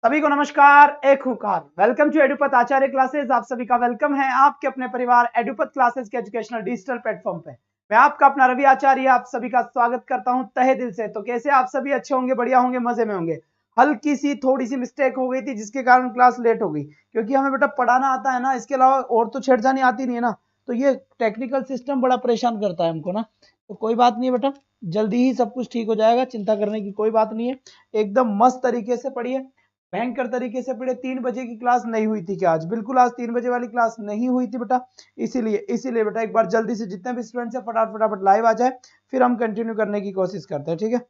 सभी को नमस्कार, एक हुंकार। Welcome to Edupat Acharya classes. आप सभी का वेलकम है आपके अपने परिवार एडुपत क्लासेस के एजुकेशनल डिजिटल प्लेटफॉर्म पे। मैं आपका अपना रवि आचार्य आप सभी का स्वागत करता हूं तहे दिल से। तो कैसे आप सभी अच्छे होंगे, बढ़िया होंगे, मजे में होंगे। हल्की सी थोड़ी सी मिस्टेक हो गई थी जिसके कारण क्लास लेट हो गई, क्योंकि हमें बेटा पढ़ाना आता है ना, इसके अलावा और तो छेड़छानी आती नहीं है ना। तो ये टेक्निकल सिस्टम बड़ा परेशान करता है हमको ना। तो कोई बात नहीं बेटा, जल्दी ही सब कुछ ठीक हो जाएगा, चिंता करने की कोई बात नहीं है। एकदम मस्त तरीके से पढ़िए, भयंकर तरीके से पढ़े। 3 बजे की क्लास नहीं हुई थी क्या आज? बिल्कुल आज 3 बजे वाली क्लास नहीं हुई थी बेटा। इसीलिए बेटा एक बार जल्दी से जितने भी स्टूडेंट्स हैं फटाफट लाइव आ जाए, फिर हम कंटिन्यू करने की कोशिश करते हैं, ठीक है।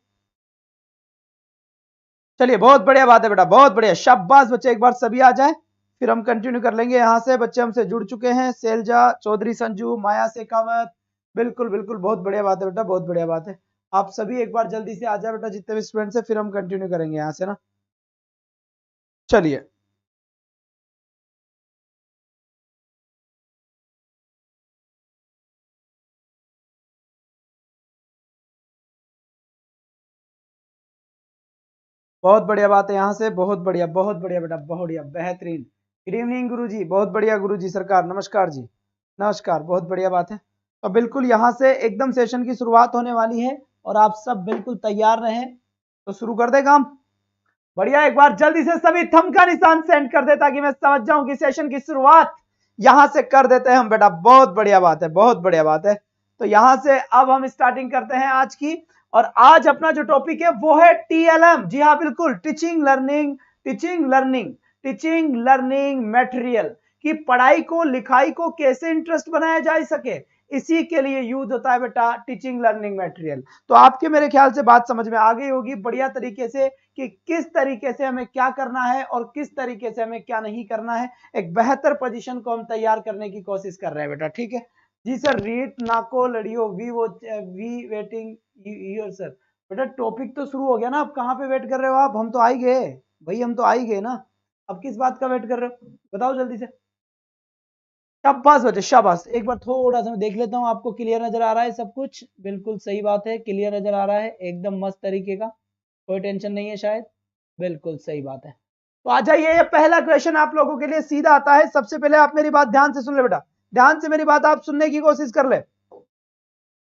चलिए, बहुत बढ़िया बात है बेटा, बहुत बढ़िया, शाबाश बच्चे। एक बार सभी आ जाए, फिर हम कंटिन्यू कर लेंगे। यहाँ से बच्चे हमसे जुड़ चुके हैं, सैलजा चौधरी, संजू, माया शेखावत। बिल्कुल बिल्कुल, बहुत बढ़िया बात है बेटा, बहुत बढ़िया बात है। आप सभी एक बार जल्दी से आ जाए बेटा, जितने भी स्टूडेंट्स हैं, फिर हम कंटिन्यू करेंगे यहाँ से ना। चलिए, बहुत बढ़िया बात है। यहाँ से बहुत बढ़िया, बहुत बढ़िया बेटा, बहुत बढ़िया, बेहतरीन। गुड इवनिंग गुरुजी, बहुत बढ़िया गुरुजी सरकार, नमस्कार जी, नमस्कार, बहुत बढ़िया बात है। तो बिल्कुल यहाँ से एकदम सेशन की शुरुआत होने वाली है और आप सब बिल्कुल तैयार रहें तो शुरू कर दे काम। बढ़िया, एक बार जल्दी से सभी थंब का निशान सेंड कर दे ताकि मैं समझ जाऊं कि सेशन की शुरुआत यहां से कर देते हैं हम बेटा। बहुत बढ़िया बात है, बहुत बढ़िया बात है। तो यहां से अब हम स्टार्टिंग करते हैं आज की। और आज अपना जो टॉपिक है वो है टीएलएम। जी हाँ बिल्कुल, टीचिंग लर्निंग मटेरियल की पढ़ाई को, लिखाई को कैसे इंटरेस्ट बनाया जा सके, इसी के लिए यूज होता है बेटा टीचिंग लर्निंग मटेरियल। तो आपके मेरे ख्याल से बात समझ में आ गई होगी बढ़िया तरीके से कि किस तरीके से हमें क्या करना है और किस तरीके से हमें क्या नहीं करना है। एक बेहतर पोजीशन को हम तैयार करने की कोशिश कर रहे हैं बेटा, ठीक है जी सर। रीट नाको लड़ियो वी वेटिंग योर सर। बेटा टॉपिक तो शुरू हो गया ना, अब कहाँ पे वेट कर रहे हो आप? हम तो आ ही गए भाई, हम तो आ ही गए ना। अब किस बात का वेट कर रहे हो, बताओ जल्दी से। शाबाश बच्चे शाबाश। एक बार थोड़ा सा मैं देख लेता हूँ आपको क्लियर नजर आ रहा है सब कुछ? बिल्कुल सही बात है, क्लियर नजर आ रहा है एकदम मस्त तरीके का, कोई टेंशन नहीं है शायद। बिल्कुल सही बात है। तो आ जाइए, ये पहला क्वेश्चन आप लोगों के लिए सीधा आता है। सबसे पहले आप मेरी बात ध्यान से सुन ले बेटा, ध्यान से मेरी बात आप सुनने की कोशिश कर ले।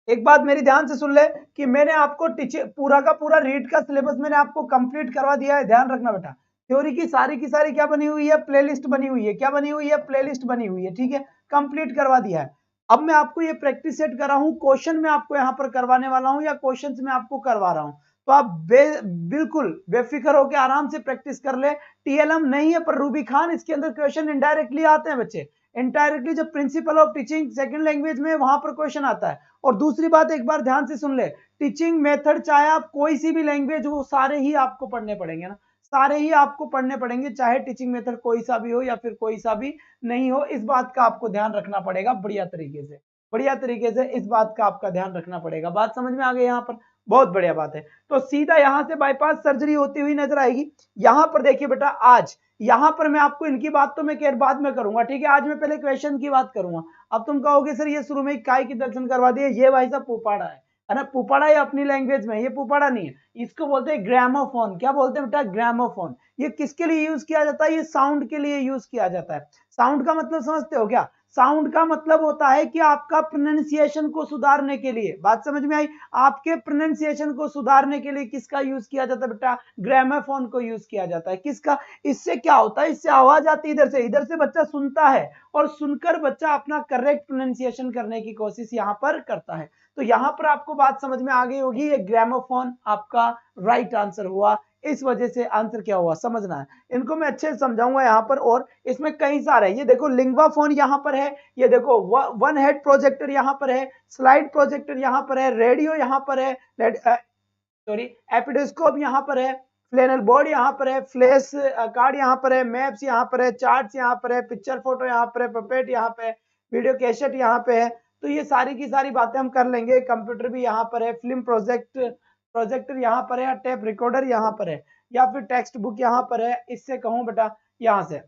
एक बात मेरी ध्यान से सुन ले कि मैंने आपको पूरा का पूरा रीड का सिलेबस मैंने आपको कंप्लीट करवा दिया है। ध्यान रखना बेटा, थ्योरी की सारी क्या बनी हुई है? प्लेलिस्ट बनी हुई है। क्या बनी हुई है? प्लेलिस्ट बनी हुई है, ठीक है, कंप्लीट करवा दिया है। अब मैं आपको ये प्रैक्टिस सेट कर रहा हूं, क्वेश्चन मैं आपको यहां पर करवाने वाला हूं या क्वेश्चंस मैं आपको करवा रहा हूं। तो आप बिल्कुल बेफिक्र होकर आराम से प्रैक्टिस कर ले। टीएलएम नहीं है पर रूबी खान, इसके अंदर क्वेश्चन इनडायरेक्टली आते हैं बच्चे। इनडायरेक्टली जब principle of teaching second language में वहां पर क्वेश्चन आता है। और दूसरी बात एक बार ध्यान से सुन ले, टीचिंग मेथड चाहे आप कोई सी भी लैंग्वेज हो, सारे ही आपको पढ़ने पड़ेंगे ना, सारे ही आपको पढ़ने पड़ेंगे, चाहे टीचिंग मेथड कोई सा भी हो या फिर कोई सा भी नहीं हो। इस बात का आपको ध्यान रखना पड़ेगा बढ़िया तरीके से, बढ़िया तरीके से इस बात का आपका ध्यान रखना पड़ेगा। बात समझ में आ गई यहाँ पर? बहुत बढ़िया बात है। तो सीधा यहां से बाईपास सर्जरी होती हुई नजर आएगी। यहां पर देखिए बेटा, आज यहां पर मैं आपको इनकी बात तो मैं केयर बाद में करूंगा, ठीक है। आज मैं पहले क्वेश्चन की बात करूंगा। अब तुम कहोगे सर ये शुरू में काय की दर्शन करवा दिए, ये भाई साहब पुपाड़ा है ना। पुपाड़ा ये अपनी लैंग्वेज में, ये पुपाड़ा नहीं है, इसको बोलते हैं ग्रामोफोन। क्या बोलते हैं बेटा? ग्रामोफोन। ये किसके लिए यूज किया जाता है? ये साउंड के लिए यूज किया जाता है। साउंड का मतलब समझते हो क्या? साउंड का मतलब होता है कि आपका प्रोनाउंसिएशन को सुधारने के लिए, बात समझ में आई? आपके प्रोनाउंसिएशन को सुधारने के लिए किसका यूज किया जाता है बेटा? ग्रामोफोन को यूज किया जाता है। किसका? इससे क्या होता है, इससे आवाज आती है इधर से बच्चा सुनता है और सुनकर बच्चा अपना करेक्ट प्रोनाउंसिएशन करने की कोशिश यहां पर करता है। तो यहां पर आपको बात समझ में आ गई होगी, ये ग्रामोफोन आपका राइट आंसर हुआ। इस वजह से आंसर क्या हुआ समझना है, इनको मैं अच्छे से समझाऊंगा यहां पर। और इसमें कई सारे, ये देखो लिंगवा फोन यहां पर है, ये देखो वन हेड प्रोजेक्टर यहां पर है, स्लाइड प्रोजेक्टर यहां पर है, रेडियो यहां पर है, सॉरी एपिडोस्कोप यहां पर है, फ्लैनल बोर्ड यहां पर है, फ्लैश कार्ड यहां पर है, मैप्स यहां पर है, चार्ट्स यहां पर है, पिक्चर फोटो यहां पर है, पपेट यहां पे है, वीडियो कैसेट यहां पे है। तो ये सारी की सारी बातें हम कर लेंगे। कंप्यूटर भी यहां पर है, फिल्म प्रोजेक्टर यहां पर है, टेप रिकॉर्डर यहां पर है, या फिर टेक्स्ट बुक यहां पर है, इससे कहूं बेटा यहां से।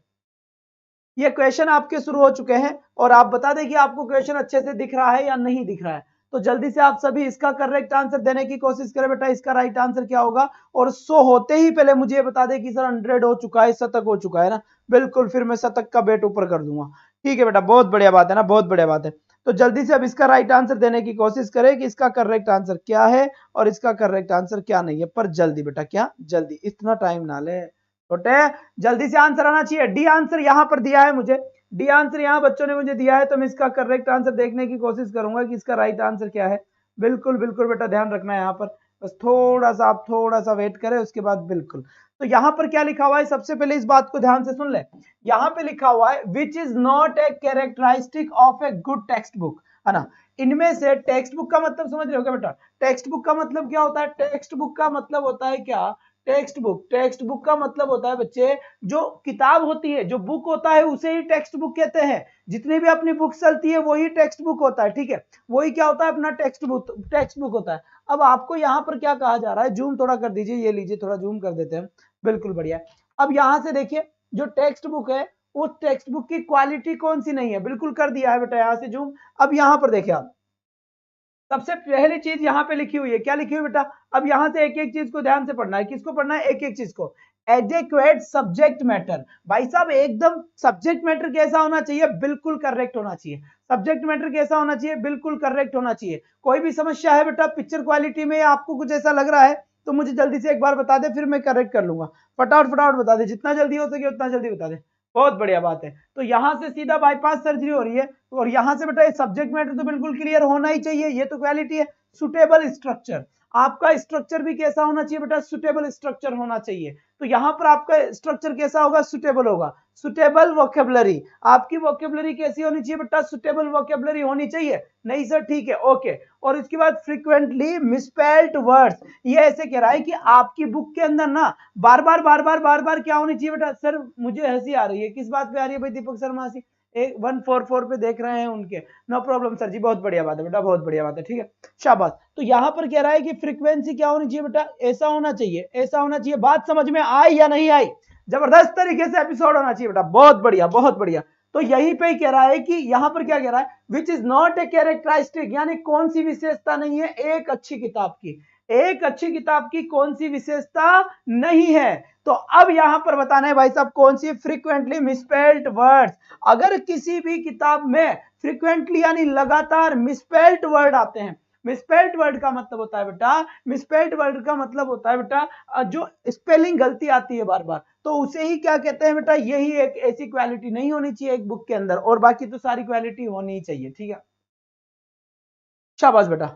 ये क्वेश्चन आपके शुरू हो चुके हैं और आप बता दें कि आपको क्वेश्चन अच्छे से दिख रहा है या नहीं दिख रहा है। तो जल्दी से आप सभी इसका करेक्ट आंसर देने की कोशिश करें बेटा। इसका राइट आंसर क्या होगा? और 100 होते ही पहले मुझे ये बता दे कि सर 100 हो चुका है, शतक हो चुका है ना। बिल्कुल, फिर मैं शतक का बेट ऊपर कर दूंगा। ठीक है बेटा, बहुत बढ़िया बात है ना, बहुत बढ़िया बात है। तो जल्दी से अब इसका राइट आंसर देने की कोशिश करें कि इसका करेक्ट आंसर क्या है और इसका करेक्ट आंसर क्या नहीं है। पर जल्दी बेटा, क्या जल्दी, इतना टाइम ना ले छोटे, जल्दी से आंसर आना चाहिए। डी आंसर यहां पर दिया है मुझे, डी आंसर यहां बच्चों ने मुझे दिया है, तो मैं इसका करेक्ट आंसर देखने की कोशिश करूंगा कि इसका राइट आंसर क्या है। बिल्कुल बिल्कुल बेटा, ध्यान रखना है यहाँ पर, बस थोड़ा सा आप थोड़ा सा वेट करें, उसके बाद बिल्कुल। तो यहाँ पर क्या लिखा हुआ है, सबसे पहले इस बात को ध्यान से सुन ले। यहाँ पे लिखा हुआ है which is not a characteristic of a good text book, है ना। इनमें से टेक्स्ट बुक का मतलब समझ रहे हो क्या बेटा? टेक्स्ट बुक का मतलब क्या होता है? टेक्स्ट बुक का मतलब होता है क्या? टेक्स्ट बुक का मतलब होता है बच्चे, जो किताब होती है, जो बुक होता है, उसे ही टेक्स्ट बुक कहते हैं। जितनी भी अपनी बुक चलती है वही टेक्स्ट बुक होता है, ठीक है, वही क्या होता है? अपना टेक्स्ट बुक होता है। अब आपको यहाँ पर क्या कहा जा रहा है, जूम थोड़ा कर दीजिए, ये लीजिए थोड़ा जूम कर देते हैं, बिल्कुल बढ़िया। अब यहाँ से देखिए, जो टेक्स्ट बुक है उस टेक्स्ट बुक की क्वालिटी कौन सी नहीं है, बिल्कुल कर दिया है बेटा यहाँ से जूम। अब यहाँ पर देखिए आप, सबसे पहली चीज यहाँ पे लिखी हुई है, क्या लिखी हुई बेटा? अब यहाँ से एक एक चीज को ध्यान से पढ़ना है। किसको पढ़ना है? एक एक चीज को। एडेक्वेट सब्जेक्ट मैटर, भाई साहब एकदम सब्जेक्ट मैटर कैसा होना चाहिए? बिल्कुल करेक्ट होना चाहिए। सब्जेक्ट मैटर कैसा होना चाहिए? बिल्कुल करेक्ट होना चाहिए। कोई भी समस्या है बेटा पिक्चर क्वालिटी में, आपको कुछ ऐसा लग रहा है तो मुझे जल्दी से एक बार बता दे, फिर मैं करेक्ट कर लूंगा। फटाफट बता दे, जितना जल्दी हो सके उतना जल्दी बता दे। बहुत बढ़िया बात है। तो यहां से सीधा बाईपास सर्जरी हो रही है, और यहां से बेटा सब्जेक्ट मैटर तो बिल्कुल क्लियर होना ही चाहिए, ये तो क्वालिटी है। सुटेबल स्ट्रक्चर, आपका स्ट्रक्चर भी कैसा होना चाहिए बेटा? सुटेबल स्ट्रक्चर होना चाहिए। तो यहां पर आपका स्ट्रक्चर कैसा होगा? सुटेबल होगा। सुटेबल वोकेबलरी, आपकी वोकेबलरी कैसी होनी चाहिए बेटा? सुटेबल वोकेबलरी होनी चाहिए। नहीं सर, ठीक है, ओके। और इसके बाद फ्रीक्वेंटली मिसस्पेल्ड वर्ड्स, ये ऐसे कह रहा है कि आपकी बुक के अंदर ना बार बार क्या होनी चाहिए बेटा? सर मुझे हंसी आ रही है, किस बात पे आ रही है भाई दीपक शर्मा? हंसी 144 पे देख रहे हैं उनके, नो प्रॉब्लम सर जी, बहुत बढ़िया बात है बेटा, बहुत बढ़िया बात है, ठीक है, शाबाश। तो यहां पर कह रहा है कि फ्रीक्वेंसी क्या होनी चाहिए बेटा? ऐसा होना चाहिए, ऐसा होना चाहिए। बात समझ में आई या नहीं आई? जबरदस्त तरीके से एपिसोड होना चाहिए बेटा, बहुत बढ़िया बहुत बढ़िया। तो यहीं पे ही कह रहा है कि यहां पर क्या कह रहा है? Which is not a characteristic, यानी कौन सी विशेषता नहीं है एक अच्छी किताब की? एक अच्छी किताब की कौन सी विशेषता नहीं है? तो अब यहां पर बताना है भाई साहब कौन सी? Frequently misspelled words. अगर किसी भी किताब में फ्रीक्वेंटली यानी लगातार मिसस्पेल्ड वर्ड आते हैं, मिसस्पेल्ड वर्ड का मतलब होता है बेटा, मिसस्पेल्ड वर्ड का मतलब होता है बेटा जो स्पेलिंग गलती आती है बार बार, तो उसे ही क्या कहते हैं बेटा? यही एक ऐसी क्वालिटी नहीं होनी चाहिए एक बुक के अंदर, और बाकी तो सारी क्वालिटी होनी ही चाहिए, ठीक है, शाबाश बेटा।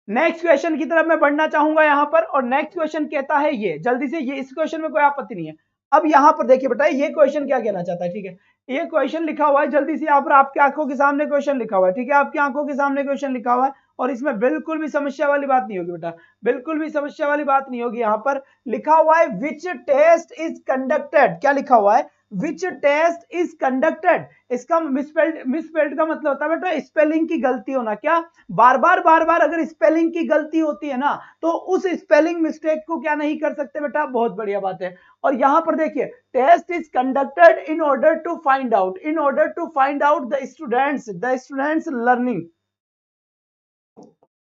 नेक्स्ट क्वेश्चन की तरफ मैं बढ़ना चाहूंगा यहां पर, और नेक्स्ट क्वेश्चन कहता है ये, जल्दी से, ये इस क्वेश्चन में कोई आपत्ति नहीं है। अब यहां पर देखिए बेटा, ये क्वेश्चन क्या कहना चाहता है, ठीक है, ये क्वेश्चन लिखा हुआ है, जल्दी से यहां पर आपकी आंखों के सामने क्वेश्चन लिखा हुआ है, ठीक है, आपकी आंखों के सामने क्वेश्चन लिखा हुआ है, और इसमें बिल्कुल भी समस्या वाली बात नहीं होगी बेटा, बिल्कुल भी समस्या वाली बात नहीं होगी। यहां पर लिखा हुआ है विच टेस्ट इज कंडक्टेड, क्या लिखा हुआ है? Which test is conducted. इसका मिसस्पेल्ड का मतलब होता है बेटा स्पेलिंग की गलती होना। क्या? बार बार अगर स्पेलिंग की गलती होती है ना, तो उस स्पेलिंग मिस्टेक को क्या नहीं कर सकते बेटा? बहुत बढ़िया बात है। और यहां पर देखिए, test is conducted in order to find out the students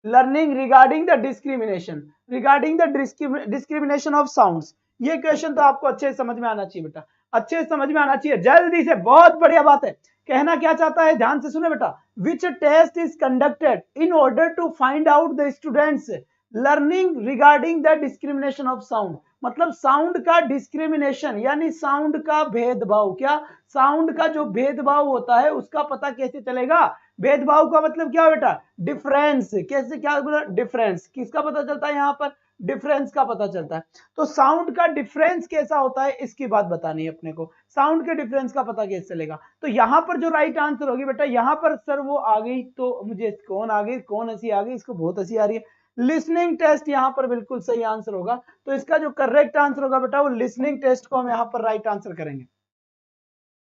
learning regarding the discrimination of sounds. ये क्वेश्चन तो आपको अच्छे से समझ में आना चाहिए बेटा, अच्छे से समझ में आना चाहिए, जल्दी से, बहुत बढ़िया बात है। कहना क्या चाहता है, ध्यान से सुने बेटा, which test is conducted in order to find out the students learning regarding the discrimination of sound. मतलब साउंड का डिस्क्रिमिनेशन यानी साउंड का भेदभाव। क्या? साउंड का जो भेदभाव होता है उसका पता कैसे चलेगा? भेदभाव का मतलब क्या बेटा? डिफरेंस। कैसे? क्या बोला? डिफरेंस। किसका पता चलता है? यहां पर डिफरेंस का पता चलता है। तो साउंड का डिफरेंस कैसा होता है इसकी बात बतानी है अपने को। साउंड के डिफरेंस का पता कैसे चलेगा? तो यहां पर जो राइट आंसर होगी बेटा, यहां पर सर वो आ गई, तो मुझे कौन आ गई, कौन हंसी आ गई, इसको बहुत हंसी आ रही है। लिसनिंग टेस्ट यहां पर बिल्कुल सही आंसर होगा। तो इसका जो करेक्ट आंसर होगा बेटा, वो लिसनिंग टेस्ट को हम यहां पर राइट आंसर करेंगे।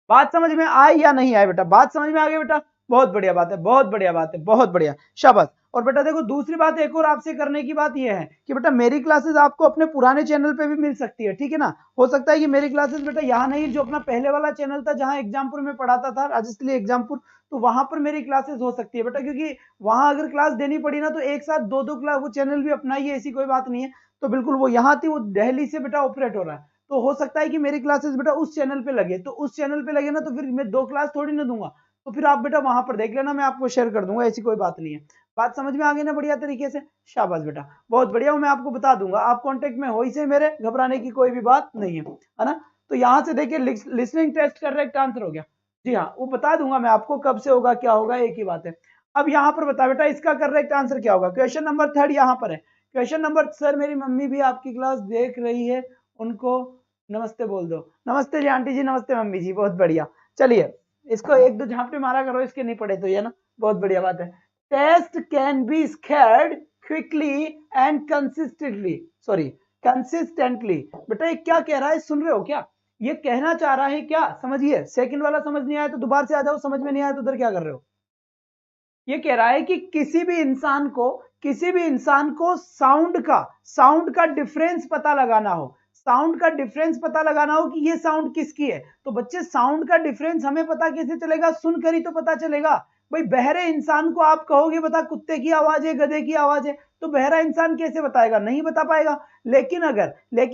बात समझ में आई या नहीं आई बेटा? बात समझ में आ गई बेटा? बहुत बढ़िया बात है, बहुत बढ़िया बात है, बहुत बढ़िया, शाबाश। और बेटा देखो दूसरी बात एक और आपसे करने की बात यह है कि बेटा मेरी क्लासेस आपको अपने पुराने चैनल पे भी मिल सकती है, ठीक है ना। हो सकता है कि मेरी क्लासेस बेटा यहाँ नहीं, जो अपना पहले वाला चैनल था जहाँ एग्जामपुर में पढ़ाता था, राजस्थली एग्जामपुर, तो वहां पर मेरी क्लासेस हो सकती है बेटा, क्योंकि वहां अगर क्लास देनी पड़ी ना तो एक साथ दो क्लास, वो चैनल भी अपना ही है, ऐसी कोई बात नहीं है। तो बिल्कुल वो यहाँ थी, वो दिल्ली से बेटा ऑपरेट हो रहा है, तो हो सकता है कि मेरी क्लासेस बेटा उस चैनल पे लगे, तो उस चैनल पे लगे ना तो फिर मैं 2 क्लास थोड़ी ना दूंगा, तो फिर आप बेटा वहां पर देख लेना, मैं आपको शेयर कर दूंगा, ऐसी कोई बात नहीं है। बात समझ में आ गई ना बढ़िया तरीके से, शाबाश बेटा, बहुत बढ़िया। मैं आपको बता दूंगा, आप कांटेक्ट में हो ही से मेरे, घबराने की कोई भी बात नहीं है ना। तो यहाँ से देखिए लिसनिंग टेस्ट करेक्ट आंसर हो गया, जी हाँ, वो बता दूंगा मैं आपको कब से होगा, क्या होगा, एक ही बात है। अब यहाँ पर बता बेटा इसका करेक्ट आंसर क्या होगा। क्वेश्चन नंबर 3 यहाँ पर है। क्वेश्चन नंबर, सर मेरी मम्मी भी आपकी क्लास देख रही है, उनको नमस्ते बोल दो। नमस्ते जी आंटी जी, नमस्ते मम्मी जी, बहुत बढ़िया। चलिए इसको एक दो झापटे मारा करो, इसके नहीं पड़े तो, ये ना, बहुत बढ़िया बात है। Test can be scored quickly and consistently, sorry consistently. बेटा ये क्या कह रहा है, सुन रहे हो क्या, ये कहना चाह रहा है क्या, समझिए। सेकंड वाला समझ नहीं आया तो दोबारा से आ जाओ, समझ में नहीं आया तो उधर क्या कर रहे हो। ये कह रहा है कि किसी भी इंसान को साउंड का डिफरेंस पता लगाना हो, साउंड का डिफरेंस पता लगाना हो कि ये साउंड किसकी है। तो बच्चे साउंड का डिफरेंस हमें पता कैसे चलेगा, सुनकर ही तो पता चलेगा। भाई बहरे इंसान को आप कहोगे बता कुत्ते की आवाज है, गधे की आवाज है, तो बहरा इंसान कैसे बताएगा, नहीं बता पाएगा। लेकिन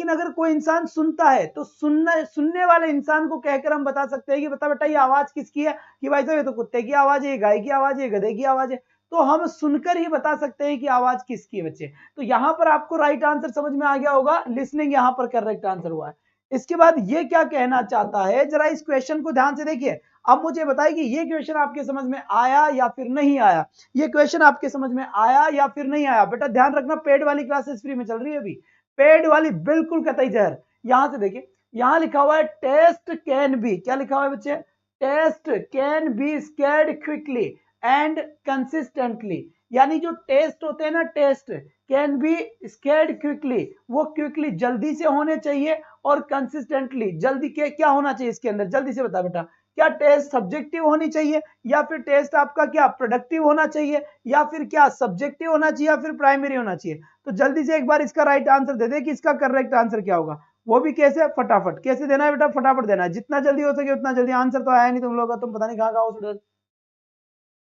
अगर कोई इंसान सुनता है तो सुनने वाले इंसान को कहकर हम बता सकते हैं कि बता बेटा ये आवाज किसकी है, कि भाई साहब ये तो कुत्ते की आवाज है, ये गाय की आवाज है, गधे की आवाज है। तो हम सुनकर ही बता सकते हैं कि आवाज किसकी है बच्चे। तो यहां पर आपको राइट आंसर समझ में आ गया होगा, लिसनिंग यहां पर करेक्ट आंसर हुआ है। इसके बाद ये क्या कहना चाहता है, जरा इस क्वेश्चन को ध्यान से देखिए। अब मुझे बताइए कि ये क्वेश्चन आपके समझ में आया या फिर नहीं आया, ये क्वेश्चन आपके समझ में आया या फिर नहीं आया। बेटा ध्यान रखना, पेड वाली क्लासेस फ्री में चल रही है अभी, पेड वाली बिल्कुल कतई जहर। यहां से देखिए, यहां लिखा हुआ है टेस्ट कैन बी, क्या लिखा हुआ है बच्चे, test can be scored quickly and consistently. यानी जो टेस्ट होते हैं ना, test can be scored quickly, वो क्विकली जल्दी से होने चाहिए, और कंसिस्टेंटली जल्दी के क्या होना चाहिए इसके अंदर, जल्दी से बता बेटा, क्या टेस्ट सब्जेक्टिव होनी चाहिए, या फिर टेस्ट आपका क्या प्रोडक्टिव होना चाहिए, या फिर क्या सब्जेक्टिव होना चाहिए, या फिर प्राइमरी होना चाहिए। तो जल्दी से एक बार इसका राइट आंसर दे दे कि इसका करेक्ट आंसर क्या होगा। वो भी कैसे, फटाफट कैसे देना है बेटा, फटाफट देना है, जितना जल्दी हो सके उतना जल्दी। आंसर तो आया नहीं तुम लोगों का, तुम पता नहीं कहाँ हो।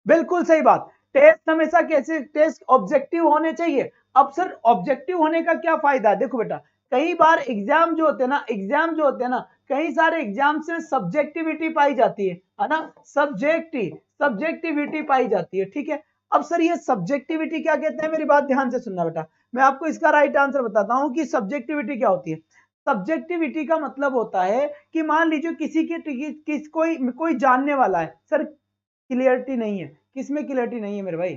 बिल्कुल सही बात, टेस्ट हमेशा कैसे, टेस्ट ऑब्जेक्टिव होने चाहिए। अब सर ऑब्जेक्टिव होने का क्या फायदा है, देखो बेटा कई बार एग्जाम जो होते हैं ना, कई सारे एग्जाम से सब्जेक्टिविटी पाई जाती है ना, सब्जेक्टिविटी पाई जाती है, ठीक है। अब सर ये सब्जेक्टिविटी क्या कहते हैं, मेरी बात ध्यान से सुनना बेटा, मैं आपको इसका राइट आंसर बताता हूं कि सब्जेक्टिविटी क्या होती है। सब्जेक्टिविटी का मतलब होता है कि मान लीजिए कोई जानने वाला है, सर क्लियरिटी नहीं है, किसमें क्लियरिटी नहीं है मेरे भाई,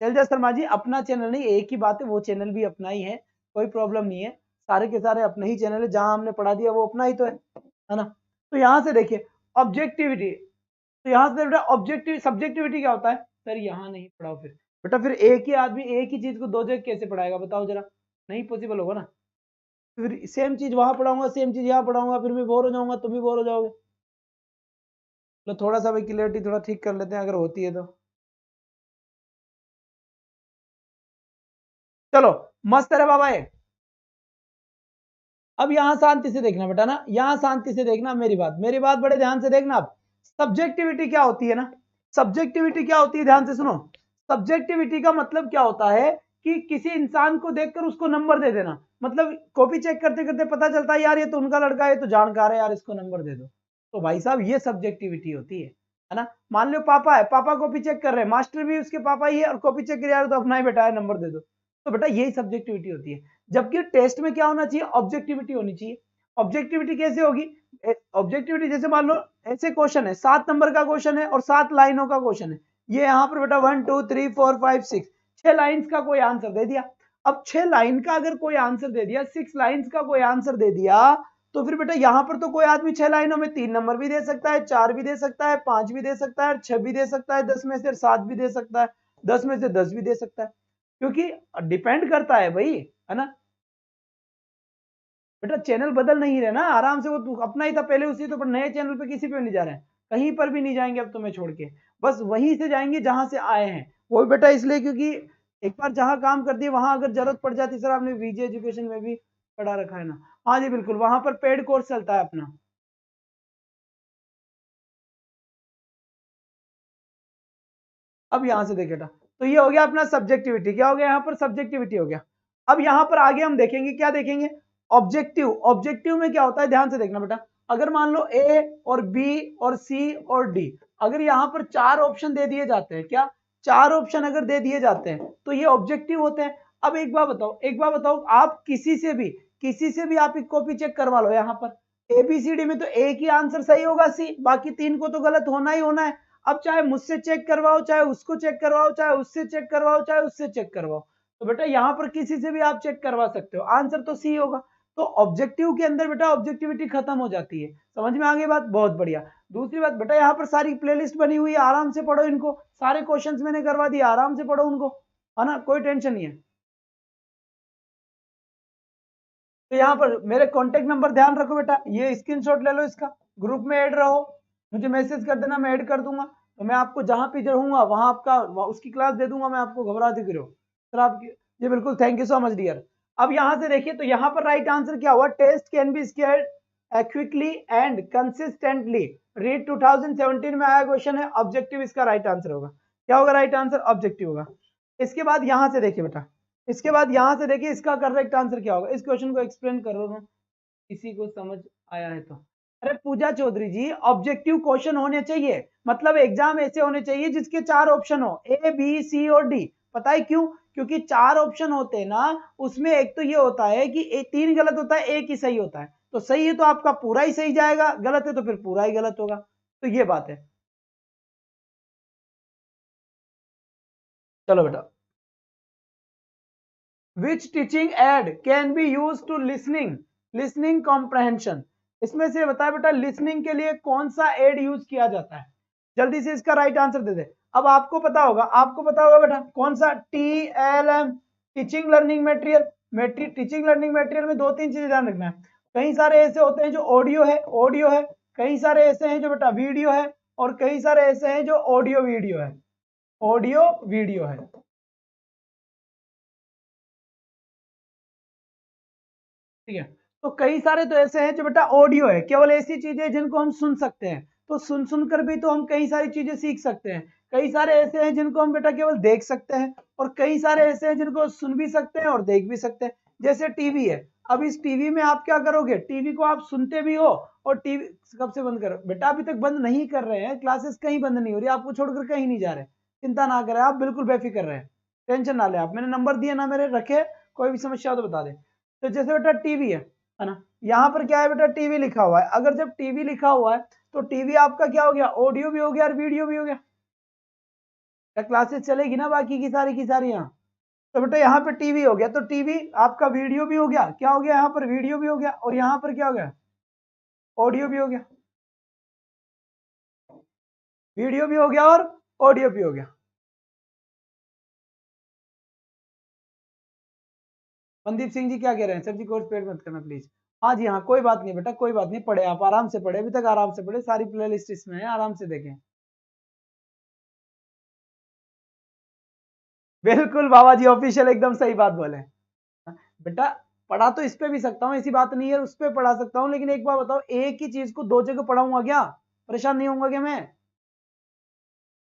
शैलजा शर्मा जी अपना चैनल नहीं, एक ही बात है, वो चैनल भी अपना ही है, कोई प्रॉब्लम नहीं है, सारे के सारे अपने ही चैनल है, जहां हमने पढ़ा दिया वो अपना ही तो है ना। तो यहां से देखिए ऑब्जेक्टिविटी, तो यहां से बेटा ऑब्जेक्टिव सब्जेक्टिविटी क्या होता है, सर यहां नहीं पढ़ाओ फिर बेटा, फिर एक ही आदमी एक ही चीज को दो जगह कैसे पढ़ाएगा बताओ जरा, नहीं पॉसिबल होगा ना। फिर सेम चीज वहां पढ़ाऊंगा, सेम चीज यहाँ पढ़ाऊंगा, फिर मैं बोर हो जाऊंगा, तुम भी बोर हो जाओगे। तो थोड़ा सा भाई क्लियरिटी थोड़ा ठीक कर लेते हैं अगर होती है तो। चलो मस्त है बाबा ये। अब यहां शांति से देखना बेटा ना, यहां शांति से देखना, मेरी बात बड़े ध्यान से देखना। अब सब्जेक्टिविटी क्या होती है ना, सब्जेक्टिविटी क्या होती है, ध्यान से सुनो। सब्जेक्टिविटी का मतलब क्या होता है कि किसी इंसान को देखकर उसको नंबर दे देना, मतलब कॉपी चेक करते करते पता चलता है यार ये तो उनका लड़का है, तो जानकार है यार, इसको नंबर दे दो। तो भाई साहब ये सब्जेक्टिविटी होती है ना। मान लो पापा है, पापा कॉपी चेक कर रहे हैं, मास्टर भी उसके पापा ही है, और कॉपी चेक कर यार तो अपना ही बेटा है, नंबर दे दो। तो बेटा यही सब्जेक्टिविटी होती है। जबकि टेस्ट में क्या होना चाहिए, ऑब्जेक्टिविटी होनी चाहिए। ऑब्जेक्टिविटी कैसे होगी, ऑब्जेक्टिविटी जैसे मान लो ऐसे क्वेश्चन है, 7 नंबर का क्वेश्चन है और 7 लाइनों का क्वेश्चन है, ये यहाँ पर बेटा 1 2 3 4 5 6 6 लाइंस का कोई आंसर दे दिया। अब 6 लाइन का अगर कोई आंसर दे दिया, 6 लाइंस का कोई आंसर दे दिया, तो फिर बेटा यहां पर तो कोई आदमी 6 लाइनों में 3 नंबर भी दे सकता है, 4 भी दे सकता है, 5 भी दे सकता है, 6 भी दे सकता है, 10 में से 7 भी दे सकता है, 10 में से 10 भी दे सकता है, क्योंकि डिपेंड करता है भाई, है ना। बेटा चैनल बदल नहीं रहे ना, आराम से वो अपना ही था पहले उसी तो, पर नए चैनल पे किसी पे नहीं जा रहे हैं। कहीं पर भी नहीं जाएंगे अब तुम्हें छोड़ के, बस वहीं से जाएंगे जहां से आए हैं। वो भी बेटा इसलिए क्योंकि एक बार जहां काम कर दिए वहां अगर जरूरत पड़ जाती, सर आपने वीजे एजुकेशन में भी पढ़ा रखा है ना, हाँ जी बिल्कुल, वहां पर पेड कोर्स चलता है अपना। अब यहां से देखे बेटा, तो ये हो गया अपना सब्जेक्टिविटी, क्या हो गया यहाँ पर, सब्जेक्टिविटी हो गया। अब यहाँ पर आगे हम देखेंगे, क्या देखेंगे, ऑब्जेक्टिव। ऑब्जेक्टिव में क्या होता है, ध्यान से देखना बेटा, अगर मान लो ए और बी और सी और डी, अगर यहाँ पर 4 ऑप्शन दे दिए जाते हैं, क्या 4 ऑप्शन अगर दे दिए जाते हैं तो ये ऑब्जेक्टिव होते हैं। अब एक बार बताओ, एक बार बताओ, आप किसी से भी आप एक कॉपी चेक करवा लो, यहाँ पर एबीसीडी में तो एक ही आंसर सही होगा, सी, बाकी 3 को तो गलत होना ही होना है। अब चाहे मुझसे चेक करवाओ, चाहे उसको चेक करवाओ, चाहे उससे चेक करवाओ, चाहे उससे चेक करवाओ, तो बेटा यहाँ पर किसी से भी आप चेक करवा सकते हो, आंसर तो सी होगा। तो ऑब्जेक्टिव के अंदर बेटा ऑब्जेक्टिविटी खत्म हो जाती है। समझ में आ गई बात, बहुत बढ़िया। दूसरी बात बेटा, यहाँ पर सारी प्लेलिस्ट बनी हुई है, आराम से पढ़ो इनको, सारे क्वेश्चंस मैंने करवा दिए, आराम से पढ़ो उनको, है ना, कोई टेंशन नहीं है। तो यहाँ पर मेरे कॉन्टेक्ट नंबर ध्यान रखो बेटा, ये स्क्रीनशॉट ले लो इसका, ग्रुप में ऐड रहो, मुझे मैसेज कर देना, मैं ऐड कर दूंगा, तो मैं आपको जहां पे रहूंगा वहां आपका उसकी क्लास दे दूंगा मैं आपको, घबराते क्यों सर आप। जी बिल्कुल, thank you so much dear. अब यहां से देखिए, तो यहाँ पर राइट आंसर क्या हुआ, test can be scored quickly and consistently, REET 2017 में आया क्वेश्चन है, ऑब्जेक्टिव इसका राइट आंसर होगा। क्या होगा राइट आंसर, ऑब्जेक्टिव होगा। इसके बाद यहां से देखिए बेटा, इसके बाद यहां से देखिए इसका करेक्ट आंसर क्या होगा, इस क्वेश्चन को एक्सप्लेन करो ना, किसी को समझ आया है तो। अरे पूजा चौधरी जी, ऑब्जेक्टिव क्वेश्चन होने चाहिए, मतलब एग्जाम ऐसे होने चाहिए जिसके 4 ऑप्शन हो, ए बी सी और डी। पता है क्यों, क्योंकि 4 ऑप्शन होते हैं ना, उसमें एक तो ये होता है कि 3 गलत होता है, एक ही सही होता है, तो सही है तो आपका पूरा ही सही जाएगा, गलत है तो फिर पूरा ही गलत होगा, तो ये बात है। चलो बेटा, which teaching aid can be use to listening comprehension, इसमें से बताया बेटा लिसनिंग के लिए कौन सा एड यूज किया जाता है, जल्दी से इसका राइट आंसर दे दे। अब आपको पता होगा, बेटा कौन सा, TLM, teaching learning material. Teaching learning material में 2-3 चीजें ध्यान रखना है, कई सारे ऐसे होते हैं जो ऑडियो है, कई सारे ऐसे हैं जो बेटा वीडियो है, और कई सारे ऐसे हैं जो ऑडियो वीडियो है। ठीक है, तो कई सारे तो ऐसे हैं जो बेटा ऑडियो है, केवल ऐसी चीजें जिनको हम सुन सकते हैं, तो सुन कर भी तो हम कई सारी चीजें सीख सकते हैं। कई सारे ऐसे हैं जिनको हम बेटा केवल देख सकते हैं, और कई सारे ऐसे हैं जिनको सुन भी सकते हैं और देख भी सकते हैं, जैसे टीवी है। अब इस टीवी में आप क्या करोगे, टीवी को आप सुनते भी हो, और टीवी कब से बंद करो बेटा, अभी तक बंद नहीं कर रहे हैं, क्लासेस कहीं बंद नहीं हो रही, आपको छोड़कर कहीं नहीं जा रहे, चिंता ना करें आप, बिल्कुल बेफिक्र रहे, टेंशन ना ले आप, मैंने नंबर दिए ना मेरे रखे, कोई भी समस्या हो तो बता दे। तो जैसे बेटा टीवी है ना, यहाँ पर क्या है बेटा, टीवी लिखा हुआ है, अगर जब टीवी लिखा हुआ है तो टीवी आपका क्या हो गया, ऑडियो भी हो गया और वीडियो भी हो गया, क्या क्लासेस चलेगी ना बाकी की सारी यहाँ। तो बेटा यहाँ पे टीवी हो गया, तो टीवी आपका वीडियो भी हो गया, क्या हो गया यहाँ पर, वीडियो भी हो गया, और यहाँ पर क्या हो गया, ऑडियो भी हो गया, वीडियो भी हो गया और ऑडियो भी हो गया। मनदीप सिंह जी क्या कह रहे हैं, सर जी कोर्स पेड मत करना प्लीज। हाँ जी हाँ, कोई बात नहीं बेटा, कोई बात नहीं, पढ़े आप आराम से पढ़े, अभी तक आराम से पढ़े, सारी प्ले लिस्ट इसमें है, आराम से देखें। बिल्कुल बाबा जी ऑफिशियल एकदम सही बात बोले बेटा, पढ़ा तो इस पे भी सकता हूँ, ऐसी बात नहीं है, उस पे पढ़ा सकता हूँ, लेकिन एक बार बताओ, एक ही चीज को 2 जगह पढ़ाऊंगा क्या, परेशान नहीं होऊंगा क्या मैं।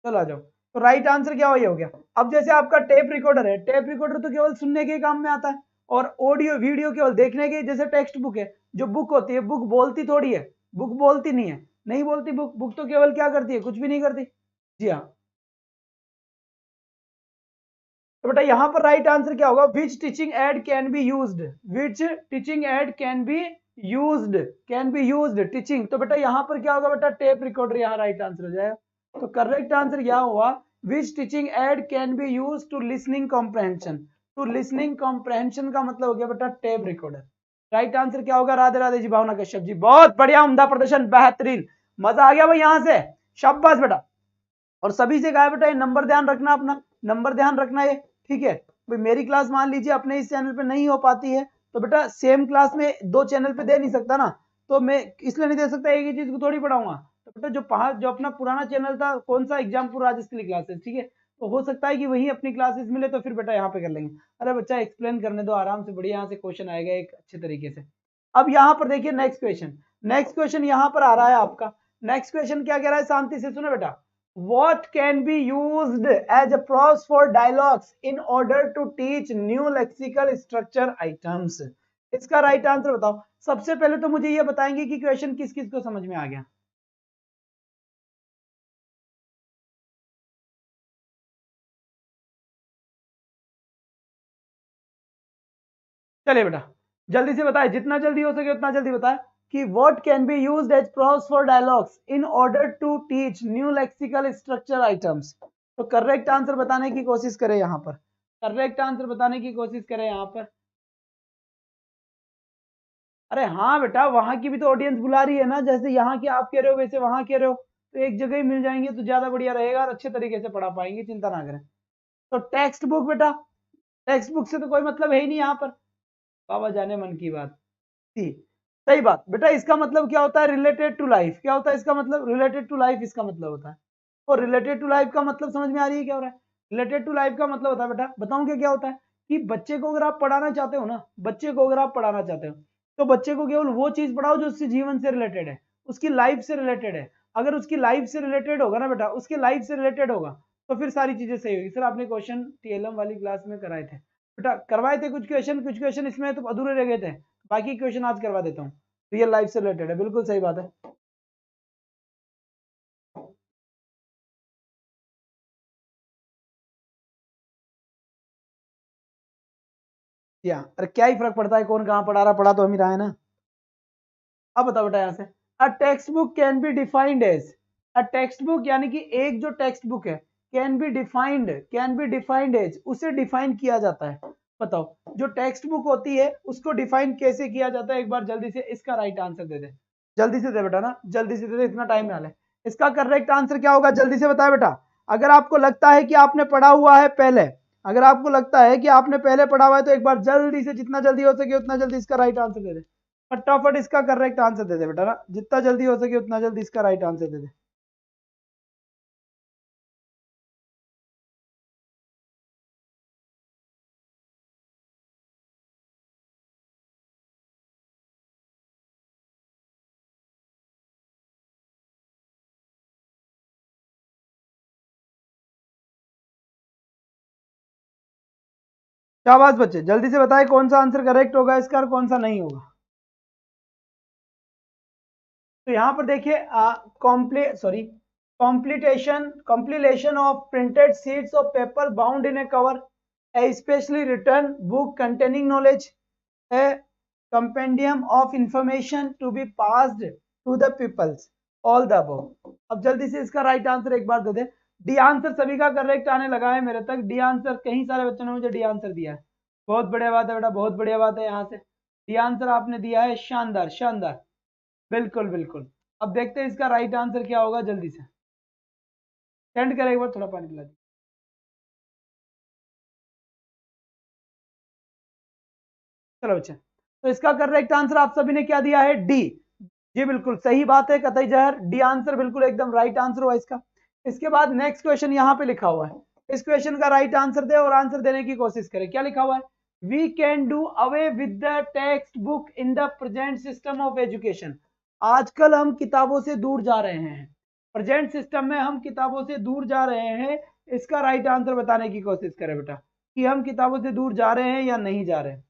चलो आ जाओ, तो राइट आंसर क्या हो गया। अब जैसे आपका टेप रिकॉर्डर है, टेप रिकॉर्डर तो केवल सुनने के काम में आता है, और ऑडियो वीडियो केवल देखने के, जैसे टेक्स्ट बुक है, जो बुक होती है, बुक बोलती थोड़ी है, बुक बोलती नहीं है, नहीं बोलती बुक, बुक तो केवल क्या करती है, कुछ भी नहीं करती। जी हाँ, तो बेटा यहाँ पर राइट आंसर क्या होगा, which teaching aid can be used, which teaching aid can be used teaching, तो बेटा यहाँ पर क्या होगा बेटा, टेप रिकॉर्डर यहाँ राइट आंसर हो जाएगा। तो करेक्ट आंसर क्या हुआ, which teaching aid can be use to listening comprehension, to listening comprehension का मतलब हो गया बेटा टेप रिकॉर्डर। राइट आंसर क्या होगा, राधे राधे जी, भावना कश्यप जी, बहुत बढ़िया, उम्दा प्रदर्शन, बेहतरीन, मजा आ गया भाई यहाँ से, शाबाश बेटा। और सभी से कहा बेटा ये नंबर ध्यान रखना, अपना नंबर ध्यान रखना ये, ठीक है भाई। मेरी क्लास मान लीजिए अपने इस चैनल पे नहीं हो पाती है, तो बेटा सेम क्लास में 2 चैनल पे दे नहीं सकता ना, तो मैं इसलिए नहीं दे सकता, एक ही चीज को थोड़ी पढ़ाऊंगा, बेटा जो अपना पुराना चैनल था, कौन सा एग्जामपुर राजेश के लिए क्लासेस, ठीक है, तो हो सकता है कि वही अपनी क्लासेस मिले तो फिर बेटा यहाँ पे कर लेंगे। अरे बच्चा एक्सप्लेन करने दो आराम से, बढ़िया यहाँ से क्वेश्चन आएगा एक अच्छे तरीके से। अब यहाँ पर देखिए नेक्स्ट क्वेश्चन यहाँ पर आ रहा है आपका। नेक्स्ट क्वेश्चन क्या कह रहा है, शांति से सुनो बेटा। What can be used as a prose for dialogues in order to teach new lexical structure items? इसका राइट आंसर बताओ। सबसे पहले तो मुझे ये बताएंगे कि क्वेश्चन किस किस को समझ में आ गया। चलिए बेटा जल्दी से बताए, जितना जल्दी हो सके उतना जल्दी बताए कि what can be used as prose for dialogues in order to teach new lexical structure items। तो करेक्ट आंसर बताने की कोशिश करें यहाँ पर, करेक्ट आंसर बताने की कोशिश करें यहाँ पर। अरे हाँ बेटा, वहां की भी तो ऑडियंस बुला रही है ना, जैसे यहाँ की आप कह रहे हो वैसे वहां कह रहे हो, तो एक जगह ही मिल जाएंगे तो ज्यादा बढ़िया रहेगा और अच्छे तरीके से पढ़ा पाएंगे, चिंता ना करें। तो टेक्स्ट बुक बेटा, टेक्स्ट बुक से तो कोई मतलब है ही नहीं यहाँ पर, बाबा जाने मन की बात थी। सही बात बेटा, इसका मतलब क्या होता है, रिलेटेड टू लाइफ। क्या होता है इसका मतलब, रिलेटेड टू लाइफ इसका मतलब होता है। और रिलेटेड टू लाइफ का मतलब समझ में आ रही है क्या हो रहा है। रिलेटेड टू लाइफ का मतलब होता है बेटा, बताऊं क्या होता है कि बच्चे को अगर आप पढ़ाना चाहते हो ना, बच्चे को अगर आप पढ़ाना चाहते हो तो बच्चे को केवल वो चीज पढ़ाओ जो उसके जीवन से रिलेटेड है, उसकी लाइफ से रिलेटेड है। अगर उसकी लाइफ से रिलेटेड होगा ना बेटा, उसकी लाइफ से रिलेटेड होगा तो फिर सारी चीजें सही होगी। सर आपने क्वेश्चन टीएलएम वाली क्लास में कराए थे बेटा, करवाए थे कुछ क्वेश्चन इसमें तो अधूरे रह गए थे, बाकी क्वेश्चन आज करवा देता हूँ, रियल लाइफ से रिलेटेड है, बिल्कुल सही बात है। या अरे क्या ही फर्क पड़ता है कौन कहाँ पढ़ा रहा, पढ़ा तो हम ही रहा है ना। अब बताओ बेटा यहाँ से, a textbook can be defined as, a textbook यानी कि एक जो टेक्स्ट बुक है, कैन बी डिफाइंड एज, उसे डिफाइन किया जाता है। बताओ जो टेक्स्ट बुक होती है उसको डिफाइन कैसे किया जाता है, एक बार जल्दी से इसका राइट आंसर दे दे, जल्दी से दे बेटा ना, जल्दी से दे दे, इतना टाइम ना ले। इसका करेक्ट आंसर क्या होगा जल्दी से बताए बेटा। अगर आपको लगता है कि आपने पढ़ा हुआ है पहले, अगर आपको लगता है कि आपने पहले पढ़ा हुआ है तो एक बार जल्दी से, जितना जल्दी हो सके उतना जल्दी इसका राइट आंसर दे दे, फटाफट इसका करेक्ट आंसर दे दे बेटा ना, जितना जल्दी हो सके उतना जल्दी इसका राइट आंसर दे दे। शाबाश बच्चे, जल्दी से बताए कौन सा आंसर करेक्ट होगा इसका और कौन सा नहीं होगा। तो यहाँ पर देखिए compilation of printed sheets of paper bound in a cover, a specially written book containing knowledge, a compendium of information to be passed to the peoples, all the above। अब जल्दी से इसका राइट आंसर एक बार दे दे। D answer सभी का correct आने लगा है मेरे तक, डी आंसर कई सारे बच्चों ने मुझे डी आंसर दिया है, बहुत बढ़िया बात है बेटा, बहुत बढ़िया बात है। यहाँ से डी आंसर आपने दिया है, शानदार शानदार, बिल्कुल बिल्कुल। अब देखते हैं इसका राइट आंसर क्या होगा, जल्दी से सेंड करें एक बार, थोड़ा पानी पिला दीजिए। चलो बच्चे, तो इसका करेक्ट आंसर आप सभी ने क्या दिया है, डी। जी बिल्कुल सही बात है, कतई जहर, डी आंसर बिल्कुल एकदम राइट आंसर हुआ इसका। इसके बाद नेक्स्ट क्वेश्चन यहाँ पे लिखा हुआ है, इस क्वेश्चन का राइट आंसर दे और आंसर देने की कोशिश करें। क्या लिखा हुआ है, we can do away with the textbook in the present system of education. आजकल हम किताबों से दूर जा रहे हैं, प्रेजेंट सिस्टम में हम किताबों से दूर जा रहे हैं। इसका राइट आंसर बताने की कोशिश करें बेटा कि हम किताबों से दूर जा रहे हैं या नहीं जा रहे हैं।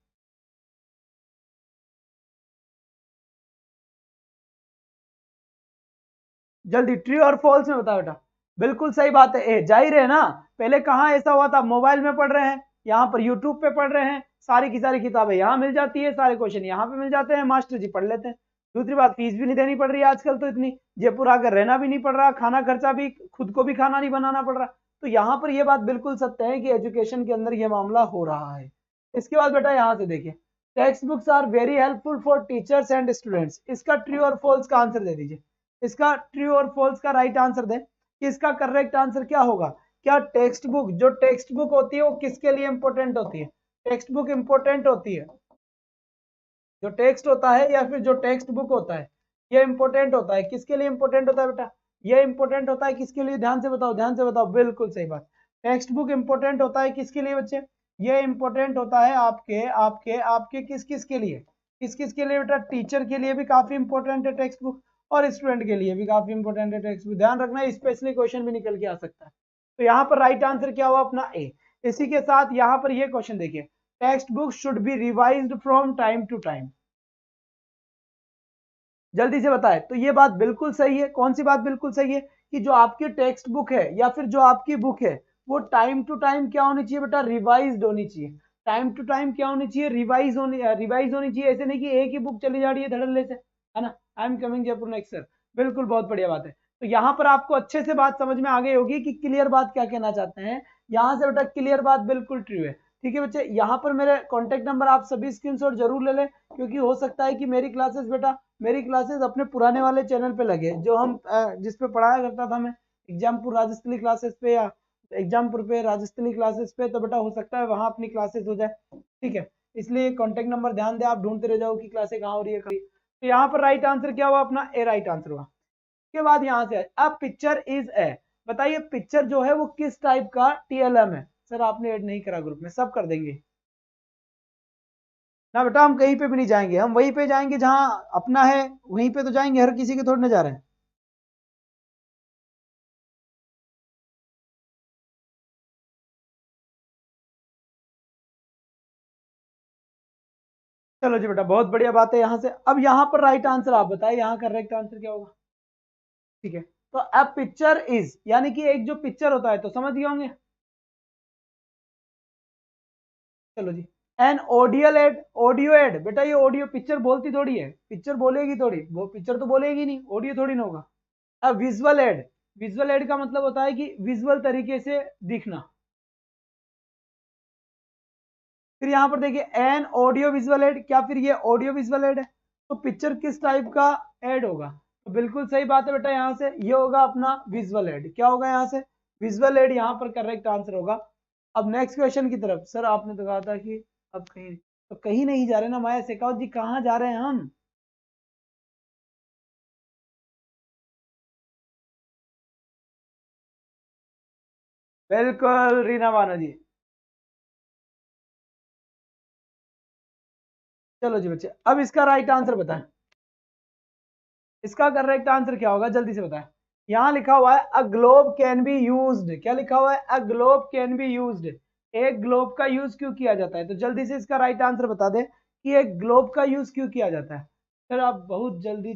जल्दी ट्रू और फॉल्स में बताओ बेटा। बिल्कुल सही बात है, जाहिर है ना, पहले कहाँ ऐसा हुआ था, मोबाइल में पढ़ रहे हैं, यहाँ पर यूट्यूब पे पढ़ रहे हैं, सारी की सारी किताबें यहाँ मिल जाती है, सारे क्वेश्चन यहाँ पे मिल जाते हैं, मास्टर जी पढ़ लेते हैं। दूसरी बात, फीस भी नहीं देनी पड़ रही है आजकल तो इतनी, जयपुर आकर रहना भी नहीं पड़ रहा, खाना खर्चा भी, खुद को भी खाना नहीं बनाना पड़ रहा। तो यहाँ पर ये बात बिल्कुल सत्य है कि एजुकेशन के अंदर ये मामला हो रहा है। इसके बाद बेटा यहाँ से देखिए, textbooks are very helpful for teachers and students. इसका ट्रू और फॉल्स का आंसर दे दीजिए, इसका ट्रू और फॉल्स का राइट आंसर दे कि इसका करेक्ट आंसर क्या होगा। क्या टेक्स्ट बुक, जो टेक्स्ट बुक होती है वो किसके लिए इंपॉर्टेंट होती है, टेक्स्ट बुक इंपॉर्टेंट होती है, जो टेक्स्ट होता है या फिर जो टेक्स्ट बुक होता है, ये इंपॉर्टेंट होता है, किसके लिए इंपॉर्टेंट होता है बेटा? ये इंपॉर्टेंट होता है किसके लिए? ध्यान से बताओ, ध्यान से बताओ, बिल्कुल सही बात। टेक्स्ट बुक इंपॉर्टेंट होता है किसके लिए बच्चे? ये इंपॉर्टेंट होता है आपके आपके आपके किस किस के लिए? किस किस के लिए बेटा? टीचर के लिए भी काफी इंपॉर्टेंट है टेक्स्ट बुक, और स्टूडेंट के लिए भी काफी इंपॉर्टेंट है टेक्स्ट बुक। ध्यान रखना, स्पेशली क्वेश्चन भी निकल के आ सकता है। तो यहाँ पर राइट आंसर क्या हुआ अपना? ए। इसी के साथ यहाँ पर ये क्वेश्चन देखिए, textbook should be revised from time to time. जल्दी से बताए। तो ये बात बिल्कुल सही है। कौन सी बात बिल्कुल सही है? कि जो आपकी टेक्स्ट बुक है या फिर जो आपकी बुक है वो टाइम टू टाइम क्या होनी चाहिए बेटा? रिवाइज्ड होनी चाहिए। टाइम टू टाइम क्या होनी चाहिए? रिवाइज होनी चाहिए। ऐसे नहीं कि एक ही बुक चली जा रही है धड़ल्ले से, है ना? I am coming Jaipur next sir. बिल्कुल, बहुत बढ़िया बात है। तो यहाँ पर आपको अच्छे से बात समझ में आ गई होगी कि क्लियर बात क्या कहना चाहते हैं। यहाँ से बेटा क्लियर बात बिल्कुल ट्रू है। ठीक है बच्चे, यहाँ पर मेरे कॉन्टेक्ट नंबर आप सभी स्क्रीनशॉट जरूर ले लें, क्योंकि हो सकता है कि मेरी क्लासेस अपने पुराने वाले चैनल पे लगे, जो हम जिस पे पढ़ाया करता था मैं एग्जामपुर राजस्थली क्लासेस पे या एग्जामपुर पे राजस्थली क्लासेस पे, तो बेटा हो सकता है वहां अपनी क्लासेस हो जाए। ठीक है, इसलिए कॉन्टेक्ट नंबर ध्यान दे, आप ढूंढते रह जाओ कि क्लासेस कहाँ हो रही है। तो यहाँ पर राइट आंसर क्या हुआ अपना? ए राइट आंसर हुआ। के बाद यहाँ से अ पिक्चर इज ए, बताइए पिक्चर जो है वो किस टाइप का टीएलएम है? सर आपने ऐड नहीं करा ग्रुप में, सब कर देंगे ना बेटा। हम कहीं पे भी नहीं जाएंगे, हम वहीं पे जाएंगे जहां अपना है, वहीं पे तो जाएंगे, हर किसी के थोड़ी ना जा रहे हैं। चलो जी बेटा, बहुत बढ़िया बात है। यहाँ से अब यहाँ पर राइट आंसर आप बताएं, यहाँ करेक्ट आंसर क्या होगा? ठीक है, तो अब पिक्चर इज यानी कि एक जो पिक्चर होता है, तो समझ गए होंगे। चलो जी, एन ऑडियो एड बेटा, ये ऑडियो पिक्चर बोलती थोड़ी है, पिक्चर बोलेगी थोड़ी, वो पिक्चर तो बोलेगी नहीं, ऑडियो थोड़ी ना होगा। अब विजुअल एड का मतलब होता है कि विजुअल तरीके से दिखना। फिर यहाँ पर देखिए एन ऑडियो विजुअल एड, क्या फिर ये ऑडियो विजुअल एड है? तो पिक्चर किस टाइप का एड होगा? तो बिल्कुल सही बात है बेटा, यहाँ से ये होगा अपना विजुअल एड। क्या होगा यहाँ से? विजुअल एड यहाँ पर करेक्ट आंसर होगा। अब नेक्स्ट क्वेश्चन की तरफ। सर आपने तो कहा था कि अब कहीं, तो कहीं नहीं जा रहे ना माया शेखावत जी, कहाँ जा रहे हैं हम? बिल्कुल रीना बानो जी। चलो जी बच्चे, अब इसका राइट आंसर बताएं। इसका करेक्ट आंसर क्या होगा? जल्दी से बताएं। यहां लिखा हुआ है a globe can be used. क्या लिखा हुआ है? A globe can be used. एक ग्लोब का यूज क्यों किया जाता है? तो जल्दी से इसका राइट आंसर बता दे कि एक ग्लोब का यूज क्यों किया जाता है। सर आप बहुत जल्दी,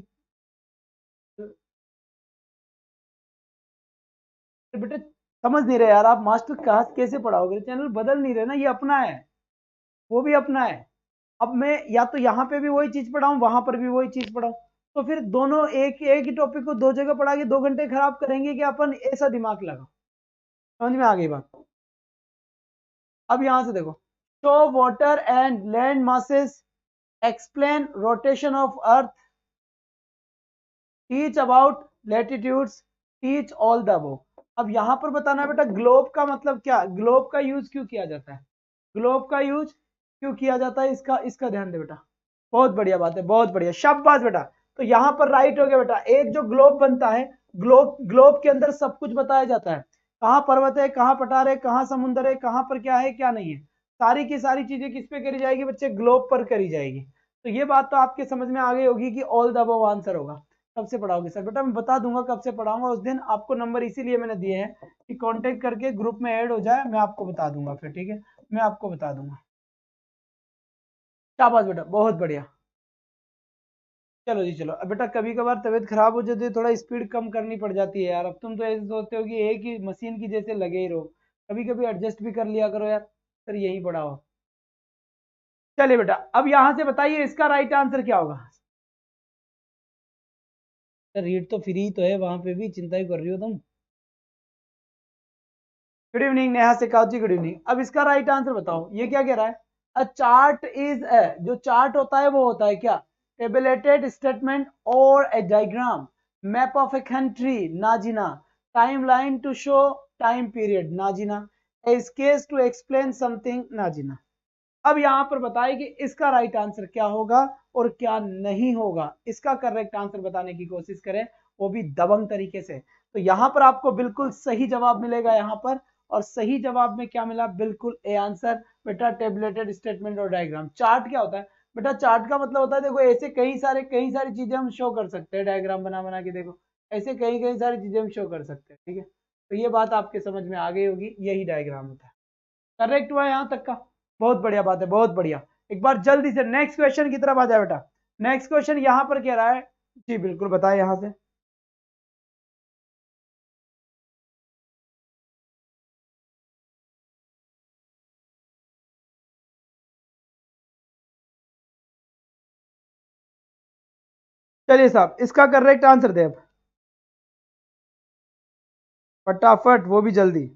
बेटे समझ नहीं रहे यार आप, मास्टर कहाँ कैसे पढ़ाओगे? चैनल बदल नहीं रहे ना, ये अपना है, वो भी अपना है। अब मैं या तो यहाँ पे भी वही चीज पढ़ाऊं, वहां पर भी वही चीज पढ़ाऊं, तो फिर दोनों एक ही टॉपिक को दो जगह पढ़ा के 2 घंटे खराब करेंगे कि अपन ऐसा दिमाग लगा। समझ में आ गई बात? अब यहां से देखो, show water and land masses, explain rotation of earth, teach about latitudes, teach all the above. अब यहां पर बताना है बेटा ग्लोब का मतलब क्या, ग्लोब का यूज क्यों किया जाता है, ग्लोब का यूज क्यों किया जाता है, इसका इसका ध्यान दे बेटा। बहुत बढ़िया बात है, बहुत बढ़िया, शाबाश बेटा। तो यहाँ पर राइट हो गया बेटा। एक जो ग्लोब बनता है, ग्लोब के अंदर सब कुछ बताया जाता है, कहाँ पर्वत है, कहाँ पठार है, कहाँ समुद्र है, कहाँ पर क्या है क्या नहीं है, सारी की सारी चीजें किस पे करी जाएगी बच्चे? ग्लोब पर करी जाएगी। तो ये बात तो आपके समझ में आ गई होगी कि ऑल द अबव आंसर होगा। कब से पढ़ाओगे सर? बेटा मैं बता दूंगा कब से पढ़ाऊंगा, उस दिन आपको नंबर इसीलिए मैंने दिए हैं कि कांटेक्ट करके ग्रुप में ऐड हो जाए, मैं आपको बता दूंगा फिर। ठीक है, मैं आपको बता दूंगा। शाबाश बेटा, बहुत बढ़िया। चलो जी चलो। अब बेटा कभी कभार तबीयत खराब हो जाती है, थोड़ा स्पीड कम करनी पड़ जाती है यार। अब तुम तो ऐसे सोचते हो कि एक ही मशीन की जैसे लगे ही रहो, कभी कभी एडजस्ट भी कर लिया करो यार। सर यही पड़ा हो। चलिए बेटा, अब यहां से बताइए इसका राइट आंसर क्या होगा? सर रीड तो फ्री तो है वहां पे भी, चिंता ही कर रही हो तुम। गुड इवनिंग नेहा शेखावत जी, गुड इवनिंग। अब इसका राइट आंसर बताओ, ये क्या कह रहा है? अ चार्ट इज ए, जो चार्ट होता है वो होता है क्या? टेबलेटेड स्टेटमेंट और a diagram, map of a country नाजीना, timeline to show time period नाजीना, a sketch to explain something नाजीना। अब यहाँ पर बताए कि इसका राइट आंसर क्या होगा और क्या नहीं होगा, इसका करेक्ट आंसर बताने की कोशिश करें, वो भी दबंग तरीके से। तो यहाँ पर आपको बिल्कुल सही जवाब मिलेगा यहाँ पर, और सही जवाब में क्या मिला, बिल्कुल ए आंसर। बेटा टेबलेटेड स्टेटमेंट और डायग्राम। चार्ट क्या होता है बेटा, चार्ट का मतलब होता है, देखो ऐसे कई सारी चीजें हम शो कर सकते हैं, डायग्राम बना बना के, देखो ऐसे कई सारी चीजें हम शो कर सकते हैं, ठीक है। तो ये बात आपके समझ में आ गई होगी, यही डायग्राम होता है। करेक्ट हुआ यहाँ तक का, बहुत बढ़िया बात है, बहुत बढ़िया। एक बार जल्दी से नेक्स्ट क्वेश्चन की तरफ आ जाए बेटा। नेक्स्ट क्वेश्चन यहाँ पर कह रहा है, जी बिल्कुल बताए यहाँ से। चलिए साहब, इसका करेक्ट आंसर दे अब फटाफट, वो भी जल्दी।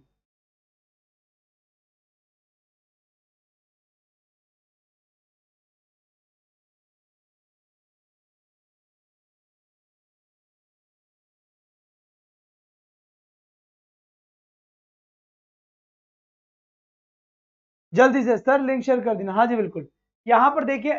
जल्दी से सर लिंक शेयर कर देना। हाँ जी बिल्कुल। यहाँ पर देखिए,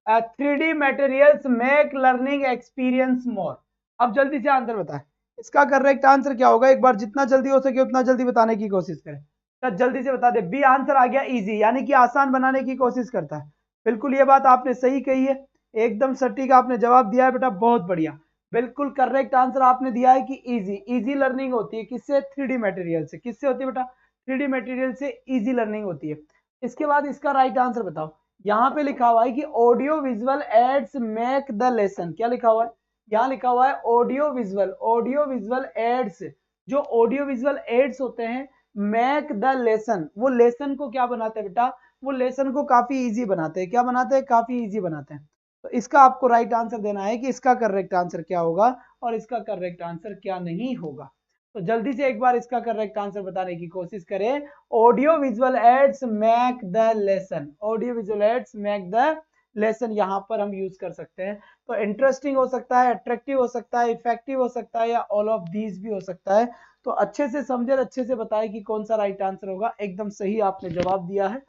3D materials make learning experience मोर। अब जल्दी से आंसर बताएं, इसका करेक्ट आंसर क्या होगा, एक बार जितना जल्दी हो सके उतना जल्दी बताने की कोशिश करें। सर जल्दी से बता दे। बी आंसर आ गया, इजी, यानी कि आसान बनाने की कोशिश करता है। बिल्कुल ये बात आपने सही कही है, एकदम सटीक आपने जवाब दिया है बेटा, बहुत बढ़िया। बिल्कुल करेक्ट आंसर आपने दिया है कि इजी, इजी लर्निंग होती है किससे, 3D मटेरियल से। किससे होती है बेटा, 3D मटेरियल से इजी लर्निंग होती है। इसके बाद इसका राइट आंसर बताओ। यहाँ पे लिखा हुआ है कि audio visual aids make the lesson. क्या लिखा हुआ है, यहाँ लिखा हुआ है ऑडियो विजुअल एड्स। जो ऑडियो विजुअल एड्स होते हैं, मेक द लेसन, वो लेसन को क्या बनाते हैं बेटा, वो लेसन को काफी इजी बनाते हैं। क्या बनाते हैं, काफी इजी बनाते हैं। तो इसका आपको राइट आंसर देना है कि इसका करेक्ट आंसर क्या होगा और इसका करेक्ट आंसर क्या नहीं होगा। तो जल्दी से एक बार इसका करेक्ट आंसर बताने की कोशिश करें। Audio visual aids make the lesson, audio visual aids make the lesson, यहां पर हम यूज कर सकते हैं। तो इंटरेस्टिंग हो सकता है, अट्रैक्टिव हो सकता है, इफेक्टिव हो सकता है, या ऑल ऑफ दीज भी हो सकता है। तो अच्छे से समझे, अच्छे से बताए कि कौन सा राइट आंसर होगा। एकदम सही आपने जवाब दिया है।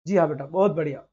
जी हाँ बेटा, बहुत बढ़िया।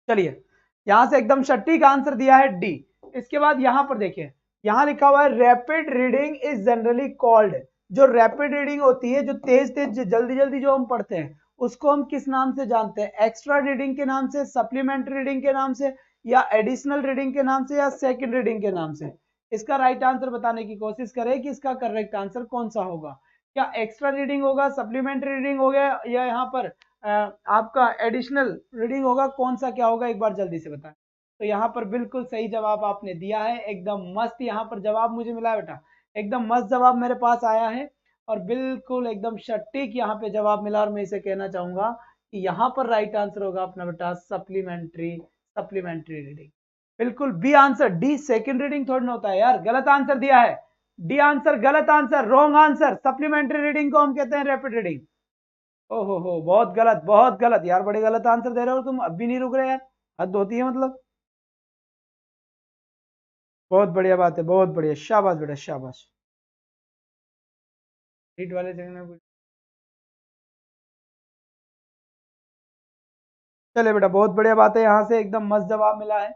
चलिए, यहां से एकदम सटीक आंसर दिया है डी। इसके बाद यहां पर देखिए, यहां लिखा हुआ है rapid reading is generally called. जो रैपिड रीडिंग होती है, जो तेज तेज जल्दी जल्दी जो हम पढ़ते हैं, उसको हम किस नाम से जानते हैं, एक्स्ट्रा रीडिंग के नाम से, सप्लीमेंट्री रीडिंग के नाम से, या एडिशनल रीडिंग के नाम से, या सेकंड रीडिंग के नाम से। इसका राइट आंसर बताने की कोशिश करें कि इसका करेक्ट आंसर कौन सा होगा। क्या एक्स्ट्रा रीडिंग होगा, सप्लीमेंट्री रीडिंग हो गया, या यहाँ पर आपका एडिशनल रीडिंग होगा, कौन सा क्या होगा, एक बार जल्दी से बताएं। तो यहाँ पर बिल्कुल सही जवाब आपने दिया है, एकदम मस्त यहाँ पर जवाब मुझे मिला है बेटा, एकदम मस्त जवाब मेरे पास आया है, और बिल्कुल एकदम सटीक यहाँ पे जवाब मिला। और मैं इसे कहना चाहूंगा कि यहाँ पर राइट आंसर होगा अपना बेटा सप्लीमेंट्री, सप्लीमेंट्री रीडिंग। बिल्कुल B answer, D second reading थोड़ी ना होता है यार, गलत आंसर दिया है। डी आंसर गलत answer, wrong answer. Supplementary reading को हम कहते हैं रैपिड रीडिंग। ओहो, बहुत गलत, बहुत गलत यार, बड़े गलत आंसर दे रहे हो तुम, अब भी नहीं रुक रहे यार, हद होती है मतलब। बहुत बढ़िया बात है, बहुत बढ़िया, शाबाश बेटा शाबाश। हीट वाले सेकंड में चले बेटा, बहुत बढ़िया बात है, यहाँ से एकदम मस्त जवाब मिला है।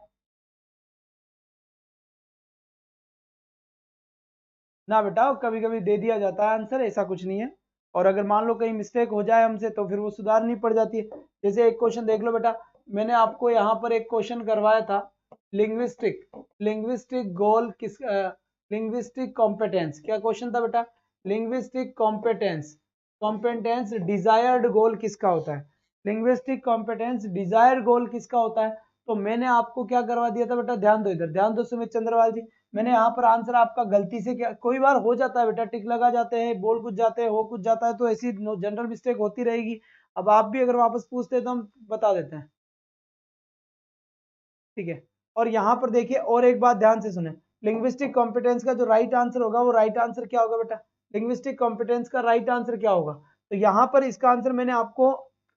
ना बेटा, कभी कभी दे दिया जाता है आंसर, ऐसा कुछ नहीं है। और अगर मान लो कहीं मिस्टेक हो जाए हमसे, तो फिर वो सुधारनी पड़ जाती है। जैसे एक क्वेश्चन देख लो बेटा, मैंने आपको यहाँ पर एक क्वेश्चन करवाया था, लिंग्विस्टिक, लिंग्विस्टिक गोल किस, लिंग्विस्टिक कॉम्पिटेंस, क्या क्वेश्चन था बेटा, लिंग्विस्टिक कॉम्पिटेंस, कॉम्पिटेंस डिजायर्ड गोल किसका होता है, लिंग्विस्टिक कॉम्पिटेंस डिजायर्ड गोल किसका होता है। तो मैंने आपको क्या करवा दिया था बेटा, ध्यान दो इधर, ध्यान दो सुमित चंद्रवाल जी। मैंने यहाँ पर आंसर आपका गलती से, क्या कोई बार हो जाता है बेटा, टिक लगा जाते हैं, बोल कुछ जाते हैं, हो कुछ जाता है, तो ऐसी जनरल मिस्टेक होती रहेगी। अब आप भी अगर वापस पूछते हैं तो हम बता देते हैं, ठीक है। और यहाँ पर देखिए, और एक बात ध्यान से सुने, लिंग्विस्टिक कॉम्पिटेंस का जो राइट आंसर होगा, वो राइट आंसर क्या होगा बेटा, लिंग्विस्टिक कॉम्पिटेंस का राइट आंसर क्या होगा। तो यहाँ पर इसका आंसर मैंने आपको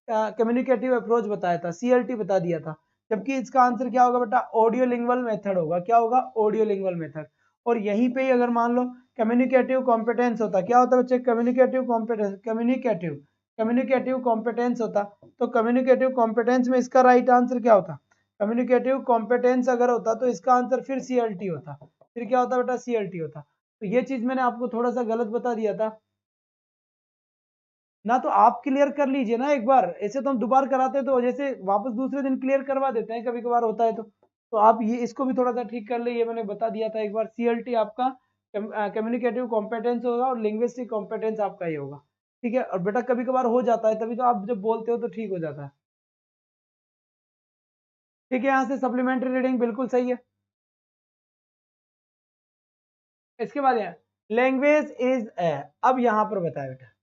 कम्युनिकेटिव अप्रोच बताया था, CLT बता दिया था। जबकि इसका आंसर क्या होगा बेटा, ऑडियो लिंगुअल मेथड होगा। क्या होगा, ऑडियो लिंगुअल मेथड। और यहीं पे ही अगर मान लो कम्युनिकेटिव कॉम्पिटेंस होता, क्या होता है बच्चे, कम्युनिकेटिव कॉम्पिटेंस, कम्युनिकेटिव कॉम्पिटेंस होता, तो कम्युनिकेटिव कॉम्पिटेंस में इसका राइट आंसर क्या होता, कम्युनिकेटिव कॉम्पिटेंस अगर होता तो इसका आंसर फिर CLT होता, फिर क्या होता बेटा, CLT होता। तो ये चीज मैंने आपको थोड़ा सा गलत बता दिया था ना, तो आप क्लियर कर लीजिए ना एक बार, ऐसे तो हम दोबारा कराते हैं तो जैसे वापस दूसरे दिन क्लियर करवा देते हैं, कभी कभार होता है तो आप ये इसको भी थोड़ा सा ठीक कर ले, ये मैंने बता दिया था एक बार। CLT आपका कम्युनिकेटिव कॉम्पिटेंस होगा और लिंग्विस्टिक कॉम्पिटेंस आपका ये होगा, ठीक है। और बेटा कभी कभार हो जाता है, तभी तो आप जब बोलते हो तो ठीक हो जाता है, ठीक है। यहाँ से सप्लीमेंट्री रीडिंग बिल्कुल सही है। इसके बाद यहाँ लैंग्वेज इज ए, अब यहाँ पर बताया बेटा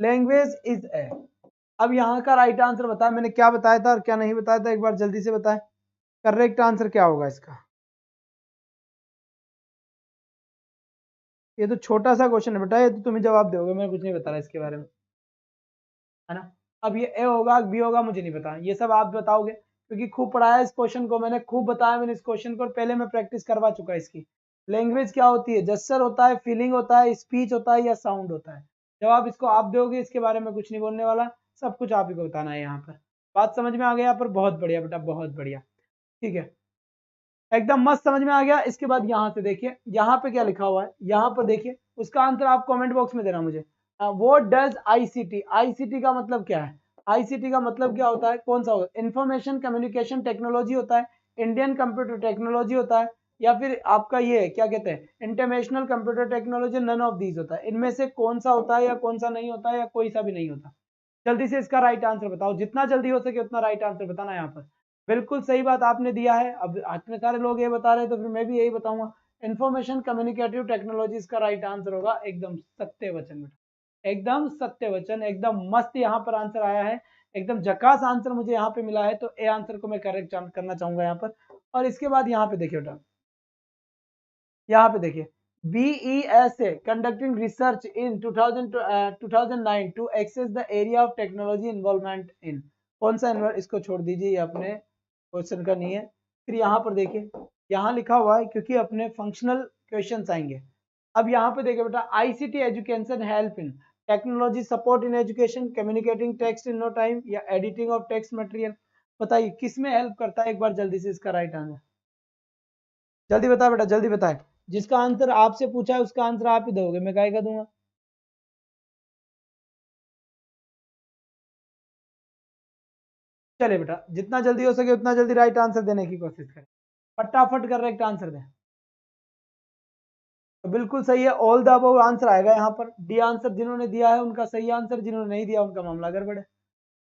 लैंग्वेज इज ए, अब यहाँ का राइट आंसर बताया, मैंने क्या बताया था और क्या नहीं बताया था, एक बार जल्दी से बताए, करेक्ट आंसर क्या होगा इसका। ये तो छोटा सा क्वेश्चन है बेटा, ये तो तुम ही जवाब दोगे, मैं कुछ नहीं बता रहा इसके बारे में, है ना। अब ये ए होगा बी होगा मुझे नहीं पता, ये सब आप बताओगे, क्योंकि खूब पढ़ाया इस क्वेश्चन को मैंने, खूब बताया मैंने इस क्वेश्चन को, पहले मैं प्रैक्टिस करवा चुका इसकी। लैंग्वेज क्या होती है, जेस्चर होता है, फीलिंग होता है, स्पीच होता है या साउंड होता है। जवाब इसको आप दोगे, इसके बारे में कुछ नहीं बोलने वाला, सब कुछ आप ही को बताना है यहाँ पर। बात समझ में आ गया यहाँ पर, बहुत बढ़िया बेटा बहुत बढ़िया, ठीक है, एकदम मस्त समझ में आ गया। इसके बाद यहाँ से देखिए, यहाँ पे क्या लिखा हुआ है, यहाँ पर देखिए, उसका आंसर आप कमेंट बॉक्स में देना मुझे। व्हाट डज आईसीटी, आईसीटी का मतलब क्या है, आईसीटी का मतलब क्या होता है, कौन सा होता है, इंफॉर्मेशन कम्युनिकेशन टेक्नोलॉजी होता है, इंडियन कंप्यूटर टेक्नोलॉजी होता है, या फिर आपका ये क्या कहते हैं international computer technology, none of these होता है। इनमें से कौन सा होता है या कौन सा नहीं होता है या कोई सा भी नहीं होता। जल्दी से इसका राइट आंसर बताओ, जितना जल्दी हो सके उतना राइट आंसर बताना यहाँ पर। बिल्कुल सही बात आपने दिया है, अब इतने सारे लोग ये बता रहे हैं तो फिर मैं भी यही बताऊंगा, इंफॉर्मेशन कम्युनिकेटिव टेक्नोलॉजी इसका राइट आंसर होगा, एकदम सत्य वचन बेटा, एकदम सत्य वचन, एकदम मस्त यहाँ पर आंसर आया है, एकदम झकास आंसर मुझे यहाँ पे मिला है, तो ए आंसर को मैं करेक्ट करना चाहूंगा यहाँ पर। और इसके बाद यहाँ पे देखिए बेटा, यहाँ पे देखिए BESA conducting research in 2009 to access the area of technology involvement in, कौन सा इसको छोड़ दीजिए, ये अपने क्वेश्चन का नहीं है। फिर यहाँ पर देखिए, यहाँ लिखा हुआ है क्योंकि अपने फंक्शनल क्वेश्चंस आएंगे। अब यहाँ पे देखिए बेटा, ICT education help in technology support in education, communicating text in no time या एडिटिंग ऑफ टेक्स्ट मटेरियल, बताइए किस में हेल्प करता है, एक बार जल्दी से इसका राइट आंसर जल्दी बताए बेटा, जल्दी बताए, जिसका आंसर आपसे पूछा है उसका आंसर आप ही दोगे, मैं काहे का दूंगा। चलिए बेटा, जितना जल्दी हो सके उतना जल्दी राइट आंसर देने की कोशिश करें, फटाफट करेक्ट आंसर दें। तो बिल्कुल सही है, ऑल द अबव आंसर आएगा यहाँ पर। डी आंसर जिन्होंने दिया है उनका सही आंसर, जिन्होंने नहीं दिया उनका मामला गड़बड़ है,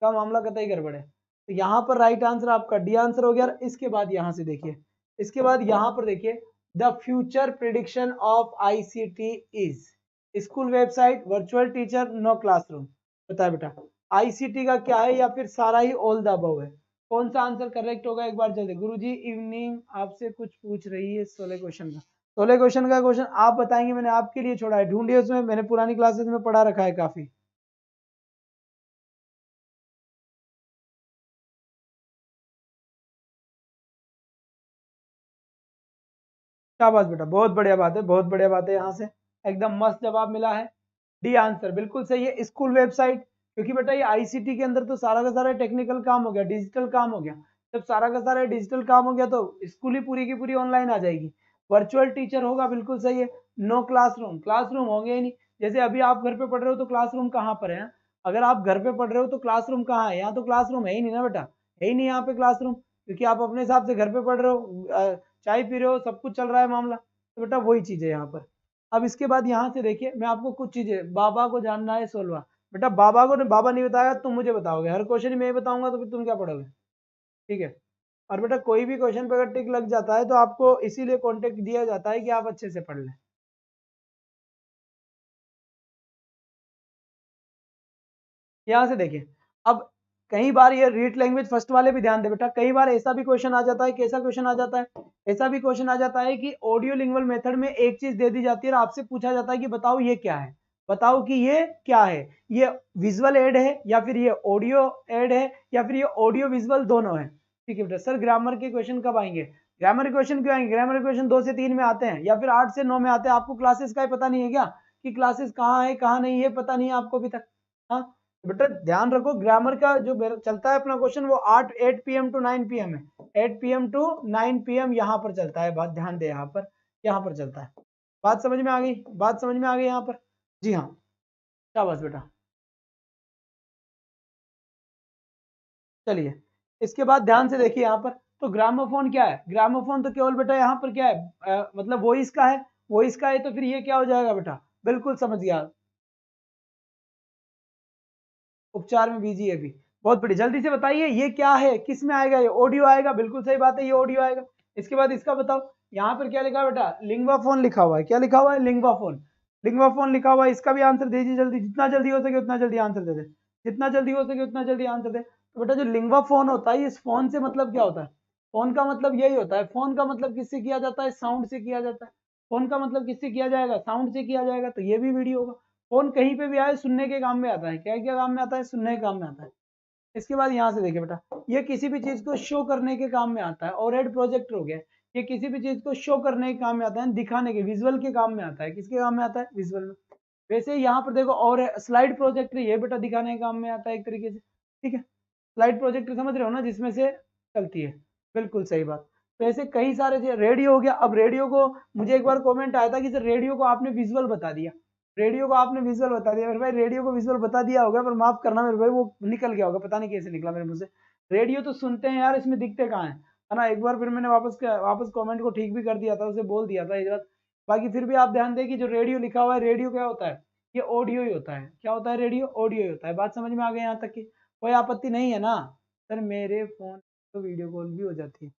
का मामला कतई गड़बड़ है। तो यहाँ पर राइट आंसर आपका डी आंसर हो गया। इसके बाद यहाँ से देखिए, इसके बाद यहाँ पर देखिए, the future prediction of ICT is school website, virtual teacher, no classroom, बताए बेटा ICT का क्या है, या फिर सारा ही ऑल द अबव है, कौन सा आंसर करेक्ट होगा, एक बार जल्दी। गुरुजी इवनिंग आपसे कुछ पूछ रही है 16 क्वेश्चन का, 16 क्वेश्चन का क्वेश्चन आप बताएंगे, मैंने आपके लिए छोड़ा है, ढूंढिए उसमें, मैंने पुरानी क्लासेस में पढ़ा रखा है काफी। शाबाश बेटा, बहुत बढ़िया बात है, बहुत बढ़िया बात है, यहाँ से एकदम मस्त जवाब मिला है, डी आंसर बिल्कुल सही है, स्कूल वेबसाइट। क्योंकि बेटा ये ICT के अंदर तो सारा का सारा टेक्निकल काम हो गया, डिजिटल काम हो गया, जब सारा का सारा डिजिटल काम हो गया तो स्कूल ही पूरी की पूरी ऑनलाइन आ जाएगी। वर्चुअल टीचर होगा, बिल्कुल सही है। नो क्लासरूम, क्लासरूम होंगे ही नहीं, जैसे अभी आप घर पे पढ़ रहे हो तो क्लासरूम कहाँ पर है, अगर आप घर पे पढ़ रहे हो तो क्लासरूम कहाँ है, यहाँ तो क्लासरूम है ही नहीं ना बेटा, है ही नहीं यहाँ पे क्लासरूम, क्योंकि आप अपने हिसाब से घर पे पढ़ रहे हो, चाय पी रहे हो, सब कुछ चल रहा है मामला, तो बेटा वही चीज है यहाँ पर। अब इसके बाद यहाँ से देखिए, मैं आपको कुछ चीजें, बाबा को जानना है 16, बेटा बाबा को बाबा नहीं बताया, तुम मुझे बताओगे, हर क्वेश्चन में बताऊंगा तो फिर तुम क्या पढ़ोगे, ठीक है। और बेटा कोई भी क्वेश्चन पे अगर टिक लग जाता है तो आपको इसीलिए कॉन्टेक्ट दिया जाता है कि आप अच्छे से पढ़ लें। यहाँ से देखिए, अब कई बार ये रीड लैंग्वेज फर्स्ट वाले भी ध्यान दे बेटा, कई बार ऐसा भी क्वेश्चन आ जाता है, कैसा क्वेश्चन आ जाता है, ऐसा भी क्वेश्चन आ जाता है कि ऑडियो लिंगुअल मेथड में एक चीज दे दी जाती है और आपसे पूछा जाता है कि बताओ ये क्या है, बताओ कि ये क्या है, ये विजुअल एड है या फिर ये ऑडियो एड है या फिर ये ऑडियो विजुअल दोनों है, ठीक है बेटा। सर ग्रामर के क्वेश्चन कब आएंगे, ग्रामर इक्वेशन क्यों आएंगे? ग्रामर इक्वेशन 2 से 3 में आते हैं या फिर 8 से 9 में आते हैं। आपको क्लासेस का ही पता नहीं है क्या कि क्लासेस कहाँ है कहाँ नहीं है, पता नहीं है आपको अभी तक? हाँ बेटा ध्यान रखो, ग्रामर का जो चलता है अपना क्वेश्चन वो 8 PM टू 9 PM है। 8 PM टू 9 PM यहाँ पर चलता है। बात ध्यान दे, यहाँ पर चलता है। बात समझ में आ गई? बात समझ में आ गई यहाँ पर? जी हाँ, शाबाश बेटा। चलिए इसके बाद ध्यान से देखिए यहाँ पर, तो ग्रामोफोन क्या है? ग्रामोफोन तो केवल बेटा यहाँ पर क्या है, मतलब वॉइस का है। वॉइस का है तो फिर ये क्या हो जाएगा बेटा? बिल्कुल समझ गया, उपचार में बिजी है भी। बहुत बड़ी, जल्दी से बताइए ये क्या है, किस में आएगा? ये ऑडियो आएगा, बिल्कुल सही बात है, ये ऑडियो आएगा। इसके बाद इसका बताओ, यहाँ पर क्या लिखा है बेटा? लिंग्वाफोन लिखा हुआ है। क्या लिखा हुआ है? लिंग्वाफोन। लिंग्वाफोन लिखा हुआ है, इसका भी आंसर दीजिए जल्दी, जितना जल्दी हो सके उतना जल्दी आंसर दे दे, जितना जल्दी हो सके उतना जल्दी आंसर दे। तो बेटा जो लिंग्वा फोन होता है, इस फोन से मतलब क्या होता है? फोन का मतलब यही होता है। फोन का मतलब किससे किया जाता है? साउंड से किया जाता है। फोन का मतलब किससे किया जाएगा? साउंड से किया जाएगा। तो ये भी वीडियो होगा। फोन कहीं पे भी आए सुनने के काम में आता है। क्या क्या काम में आता है? सुनने के काम में आता है। इसके बाद यहाँ से देखिए बेटा, ये किसी भी चीज को शो करने के काम में आता है। और हेड प्रोजेक्टर हो गया, ये किसी भी चीज को शो करने के काम में आता है, दिखाने के, विजुअल के काम में आता है। किसके काम में आता है? विजुअल में। वैसे यहाँ पर देखो और स्लाइड प्रोजेक्टर, ये बेटा दिखाने के काम में आता है एक तरीके से। ठीक है, स्लाइड प्रोजेक्टर समझ रहे हो ना, जिसमें से चलती है। बिल्कुल सही बात। तो ऐसे कई सारे, रेडियो हो गया। अब रेडियो को, मुझे एक बार कमेंट आया था कि सर रेडियो को आपने विजुअल बता दिया, रेडियो को आपने विजुअल बता दिया। मेरे भाई रेडियो को विजुअल बता दिया होगा, पर माफ करना मेरे भाई, वो निकल गया होगा, पता नहीं कैसे निकला मेरे मुंह से। रेडियो तो सुनते हैं यार, इसमें दिखते कहाँ है ना? एक बार फिर मैंने वापस कमेंट को ठीक भी कर दिया था, उसे बोल दिया था ये बात। बाकी फिर भी आप ध्यान दें कि जो रेडियो लिखा हुआ है, रेडियो क्या होता है? ये ऑडियो ही होता है। क्या होता है? रेडियो ऑडियो ही होता है। बात समझ में आ गई यहाँ तक की? कोई आपत्ति नहीं है ना? सर मेरे फोन तो वीडियो कॉल भी हो जाती है,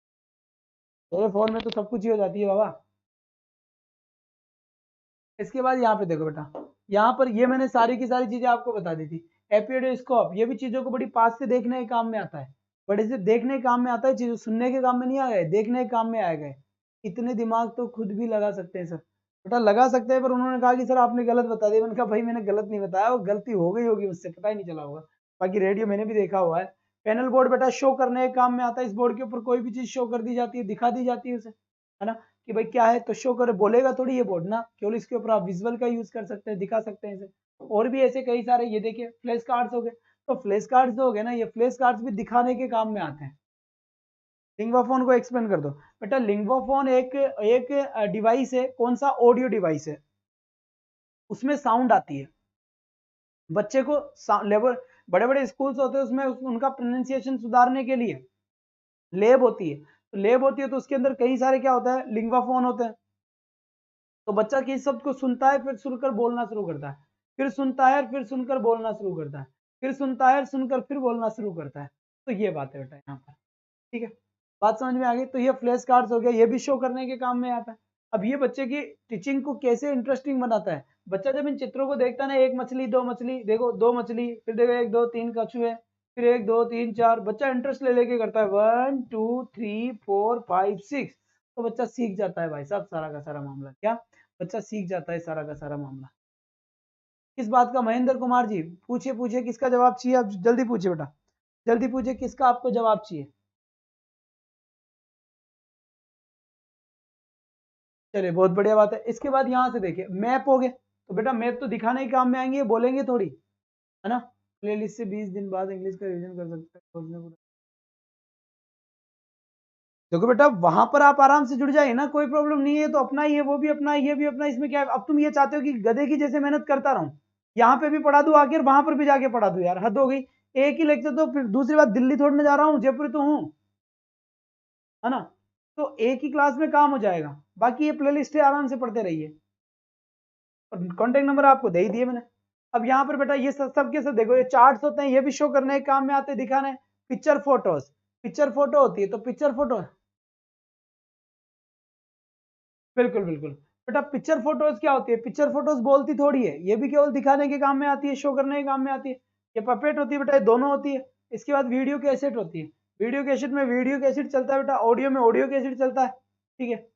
मेरे फोन में तो सब कुछ ही हो जाती है बाबा। इसके बाद यहाँ पे देखो बेटा, यहाँ पर ये मैंने सारी की सारी चीजें आपको बता दी थी। एपियोडोस्कोप, ये भी चीजों को बड़ी पास से देखने के काम में आता है, बड़े से देखने के काम में आता है। चीजों सुनने के काम में नहीं आ गए, देखने के काम में आ गए। इतने दिमाग तो खुद भी लगा सकते हैं सर। बेटा लगा सकते हैं, पर उन्होंने कहा कि सर आपने गलत बता दिया। मैंने कहा भाई मैंने गलत नहीं बताया, वो गलती हो गई होगी उससे, पता ही नहीं चला होगा। बाकी रेडियो मैंने भी देखा हुआ है। पैनल बोर्ड बेटा शो करने के काम में आता है। इस बोर्ड के ऊपर कोई भी चीज शो कर दी जाती है, दिखा दी जाती है उसे, है ना, कि भाई क्या है, तो शो करे, बोलेगा थोड़ी ये बोर्ड ना, केवल इसके ऊपर आप विजुअल का यूज कर सकते हैं, दिखा सकते हैं इसे। और भी ऐसे कई सारे, ये देखिए फ्लैश कार्ड्स हो गए। तो फ्लैश कार्ड्स जो हो गए ना, ये फ्लैश कार्ड्स भी दिखाने के काम में आते हैं। लिंग्वाफोन को एक्सप्लेन कर दो बेटा। लिंग्वाफोन एक एक डिवाइस है। कौन सा? ऑडियो डिवाइस है। उसमें साउंड आती है। बच्चे को लेवल, बड़े बड़े स्कूल्स होते हैं, उसमें उनका प्रोनाउंसिएशन सुधारने के लिए लैब होती है। तो लैब होती है, तो उसके अंदर कई सारे क्या होता है? लिंग्वाफोन होते हैं। तो बच्चा किस शब्द को सुनता है, फिर सुनकर बोलना शुरू करता है, फिर सुनता है, फिर सुनकर बोलना शुरू करता है, फिर सुनता है, सुनकर फिर बोलना शुरू करता है। तो ये बात है बेटा यहाँ पर। ठीक है, बात समझ में आ गई? तो ये फ्लैश कार्ड्स हो गया, ये भी शो करने के काम में आता है। अब ये बच्चे की टीचिंग को कैसे इंटरेस्टिंग बनाता है? बच्चा जब इन चित्रों को देखता है ना, एक मछली, दो मछली, देखो दो मछली, फिर देखो एक दो तीन कछुए, फिर एक दो तीन चार, बच्चा इंटरेस्ट ले लेके करता है 1 2 3 4 5 6। तो बच्चा सीख जाता है भाई साहब सारा का सारा मामला। क्या? बच्चा सीख जाता है सारा का सारा मामला। किस बात का? महेंद्र कुमार जी पूछिए, पूछिए किसका जवाब चाहिए? आप जल्दी पूछिए बेटा, जल्दी पूछिए किसका आपको जवाब चाहिए। चलिए बहुत बढ़िया बात है। इसके बाद यहाँ से देखिए मैप हो गए। तो बेटा मैप तो दिखाने के काम में आएंगे, बोलेंगे थोड़ी, है ना। प्लेलिस्ट से 20 दिन बाद इंग्लिश का रिवीजन कर सकते हैं। देखो बेटा वहां पर आप आराम से जुड़ जाइए ना, कोई प्रॉब्लम नहीं है। तो अपना ही है, वो भी अपना, ये भी अपना, इसमें क्या है? अब तुम ये चाहते हो कि गधे की जैसे मेहनत करता रहूं, यहाँ पे भी पढ़ा दूं आखिर, वहां पर भी जाके पढ़ा दूं? यार हद हो गई। एक ही लेक्चर, तो फिर दूसरी बात, दिल्ली थोड़ी ना जा रहा हूँ, जयपुर तो हूँ, है ना। तो एक ही क्लास में काम हो जाएगा। बाकी ये प्लेलिस्ट है, आराम से पढ़ते रहिए। और कॉन्टेक्ट नंबर आपको दे ही दिए मैंने। अब यहाँ पर बेटा ये सब के सब देखो, ये चार्ट्स होते हैं, ये भी शो करने के काम में आते हैं, दिखाने। पिक्चर फोटोज, पिक्चर फोटो होती है, तो पिक्चर फोटो, बिल्कुल बिल्कुल बेटा। पिक्चर फोटोज क्या होती है? पिक्चर फोटोज बोलती थोड़ी है, ये भी केवल दिखाने के काम में आती है, शो करने के काम में आती है। ये पपेट होती है बेटा, ये दोनों होती है। इसके बाद वीडियो कैसेट होती है। वीडियो कैसेट में वीडियो कैसेट चलता है बेटा, ऑडियो में ऑडियो कैसेट चलता है। ठीक है,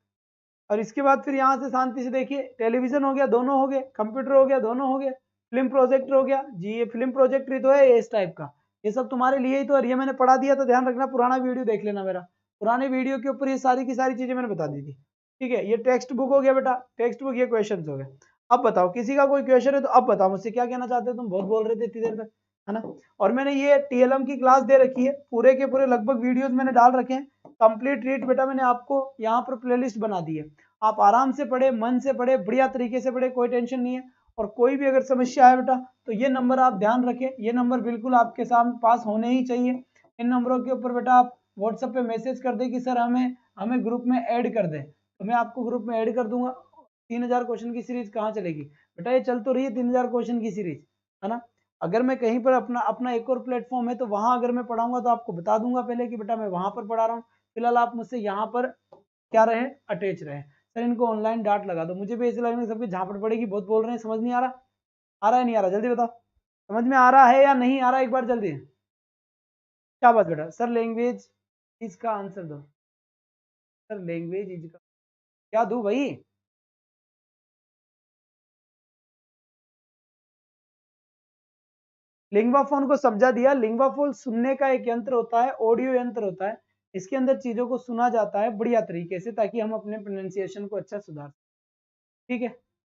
और इसके बाद फिर यहाँ से शांति से देखिए, टेलीविजन हो गया, दोनों हो गए, कंप्यूटर हो गया, दोनों हो गए, फिल्म प्रोजेक्टर हो गया जी। ये फिल्म प्रोजेक्टर ही तो है, इस टाइप का। ये सब तुम्हारे लिए ही तो, और ये मैंने पढ़ा दिया, तो ध्यान रखना, पुराना वीडियो देख लेना मेरा। पुराने वीडियो के ऊपर ये सारी की सारी चीजें मैंने बता दी थी। ठीक है, ये टेक्स्ट बुक हो गया बेटा, टेक्स्ट बुक, ये क्वेश्चन हो गए। अब बताओ किसी का कोई क्वेश्चन है तो अब बताओ मुझसे क्या कहना चाहते हो, तुम बहुत बोल रहे थे इतनी देर तक, है ना। और मैंने ये टीएलएम की क्लास दे रखी है, पूरे के पूरे लगभग वीडियोस मैंने डाल रखे हैं, कंप्लीट रीड बेटा मैंने आपको यहाँ पर प्लेलिस्ट बना दी है। आप आराम से पढ़े, मन से पढ़े, बढ़िया तरीके से पढ़े, कोई टेंशन नहीं है। और कोई भी अगर समस्या है बेटा तो ये नंबर आप ध्यान रखें, ये नंबर बिल्कुल आपके सामने पास होने ही चाहिए। इन नंबरों के ऊपर बेटा आप व्हाट्सएप पे मैसेज कर दे कि सर हमें ग्रुप में ऐड कर दे, तो मैं आपको ग्रुप में ऐड कर दूंगा। 3000 क्वेश्चन की सीरीज कहाँ चलेगी बेटा, ये चल तो रही है 3000 क्वेश्चन की सीरीज, है ना। अगर मैं कहीं पर अपना अपना एक और प्लेटफॉर्म है तो वहां अगर मैं पढ़ाऊंगा तो आपको बता दूंगा पहले कि बेटा मैं वहां पर पढ़ा रहा हूँ। फिलहाल आप मुझसे यहाँ पर क्या रहे, अटैच रहे। सर इनको ऑनलाइन डांट लगा दो, मुझे भी ऐसे लगने सबकी झापड़ पड़ेगी, बहुत बोल रहे हैं, समझ नहीं आ रहा, आ रहा है नहीं आ रहा, जल्दी बताओ समझ में आ रहा है या नहीं आ रहा, एक बार जल्दी। क्या बात बेटा, सर लैंग्वेज इसका आंसर दो, सर लैंग्वेज इज का क्या दूं भाई। लिंग्वाफोन को समझा दिया, लिंग्वाफोन सुनने का एक यंत्र होता है, ऑडियो यंत्र होता है, इसके अंदर चीजों को सुना जाता है बढ़िया तरीके से ताकि हम अपने प्रोनाउंसिएशन को अच्छा सुधार। ठीक है,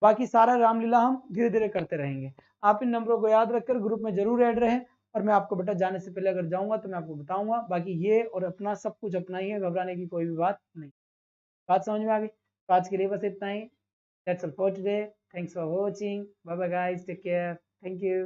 बाकी सारा रामलीला हम धीरे धीरे करते रहेंगे। आप इन नंबरों को याद रखकर ग्रुप में जरूर ऐड रहें, और मैं आपको बेटा जाने से पहले अगर जाऊंगा तो मैं आपको बताऊंगा, बाकी ये और अपना सब कुछ अपना ही है, घबराने की कोई भी बात नहीं। बात समझ में आ गई, तो आज के लिए बस इतना ही। That's all for today, thanks for watching, bye bye guys, take care, thank you.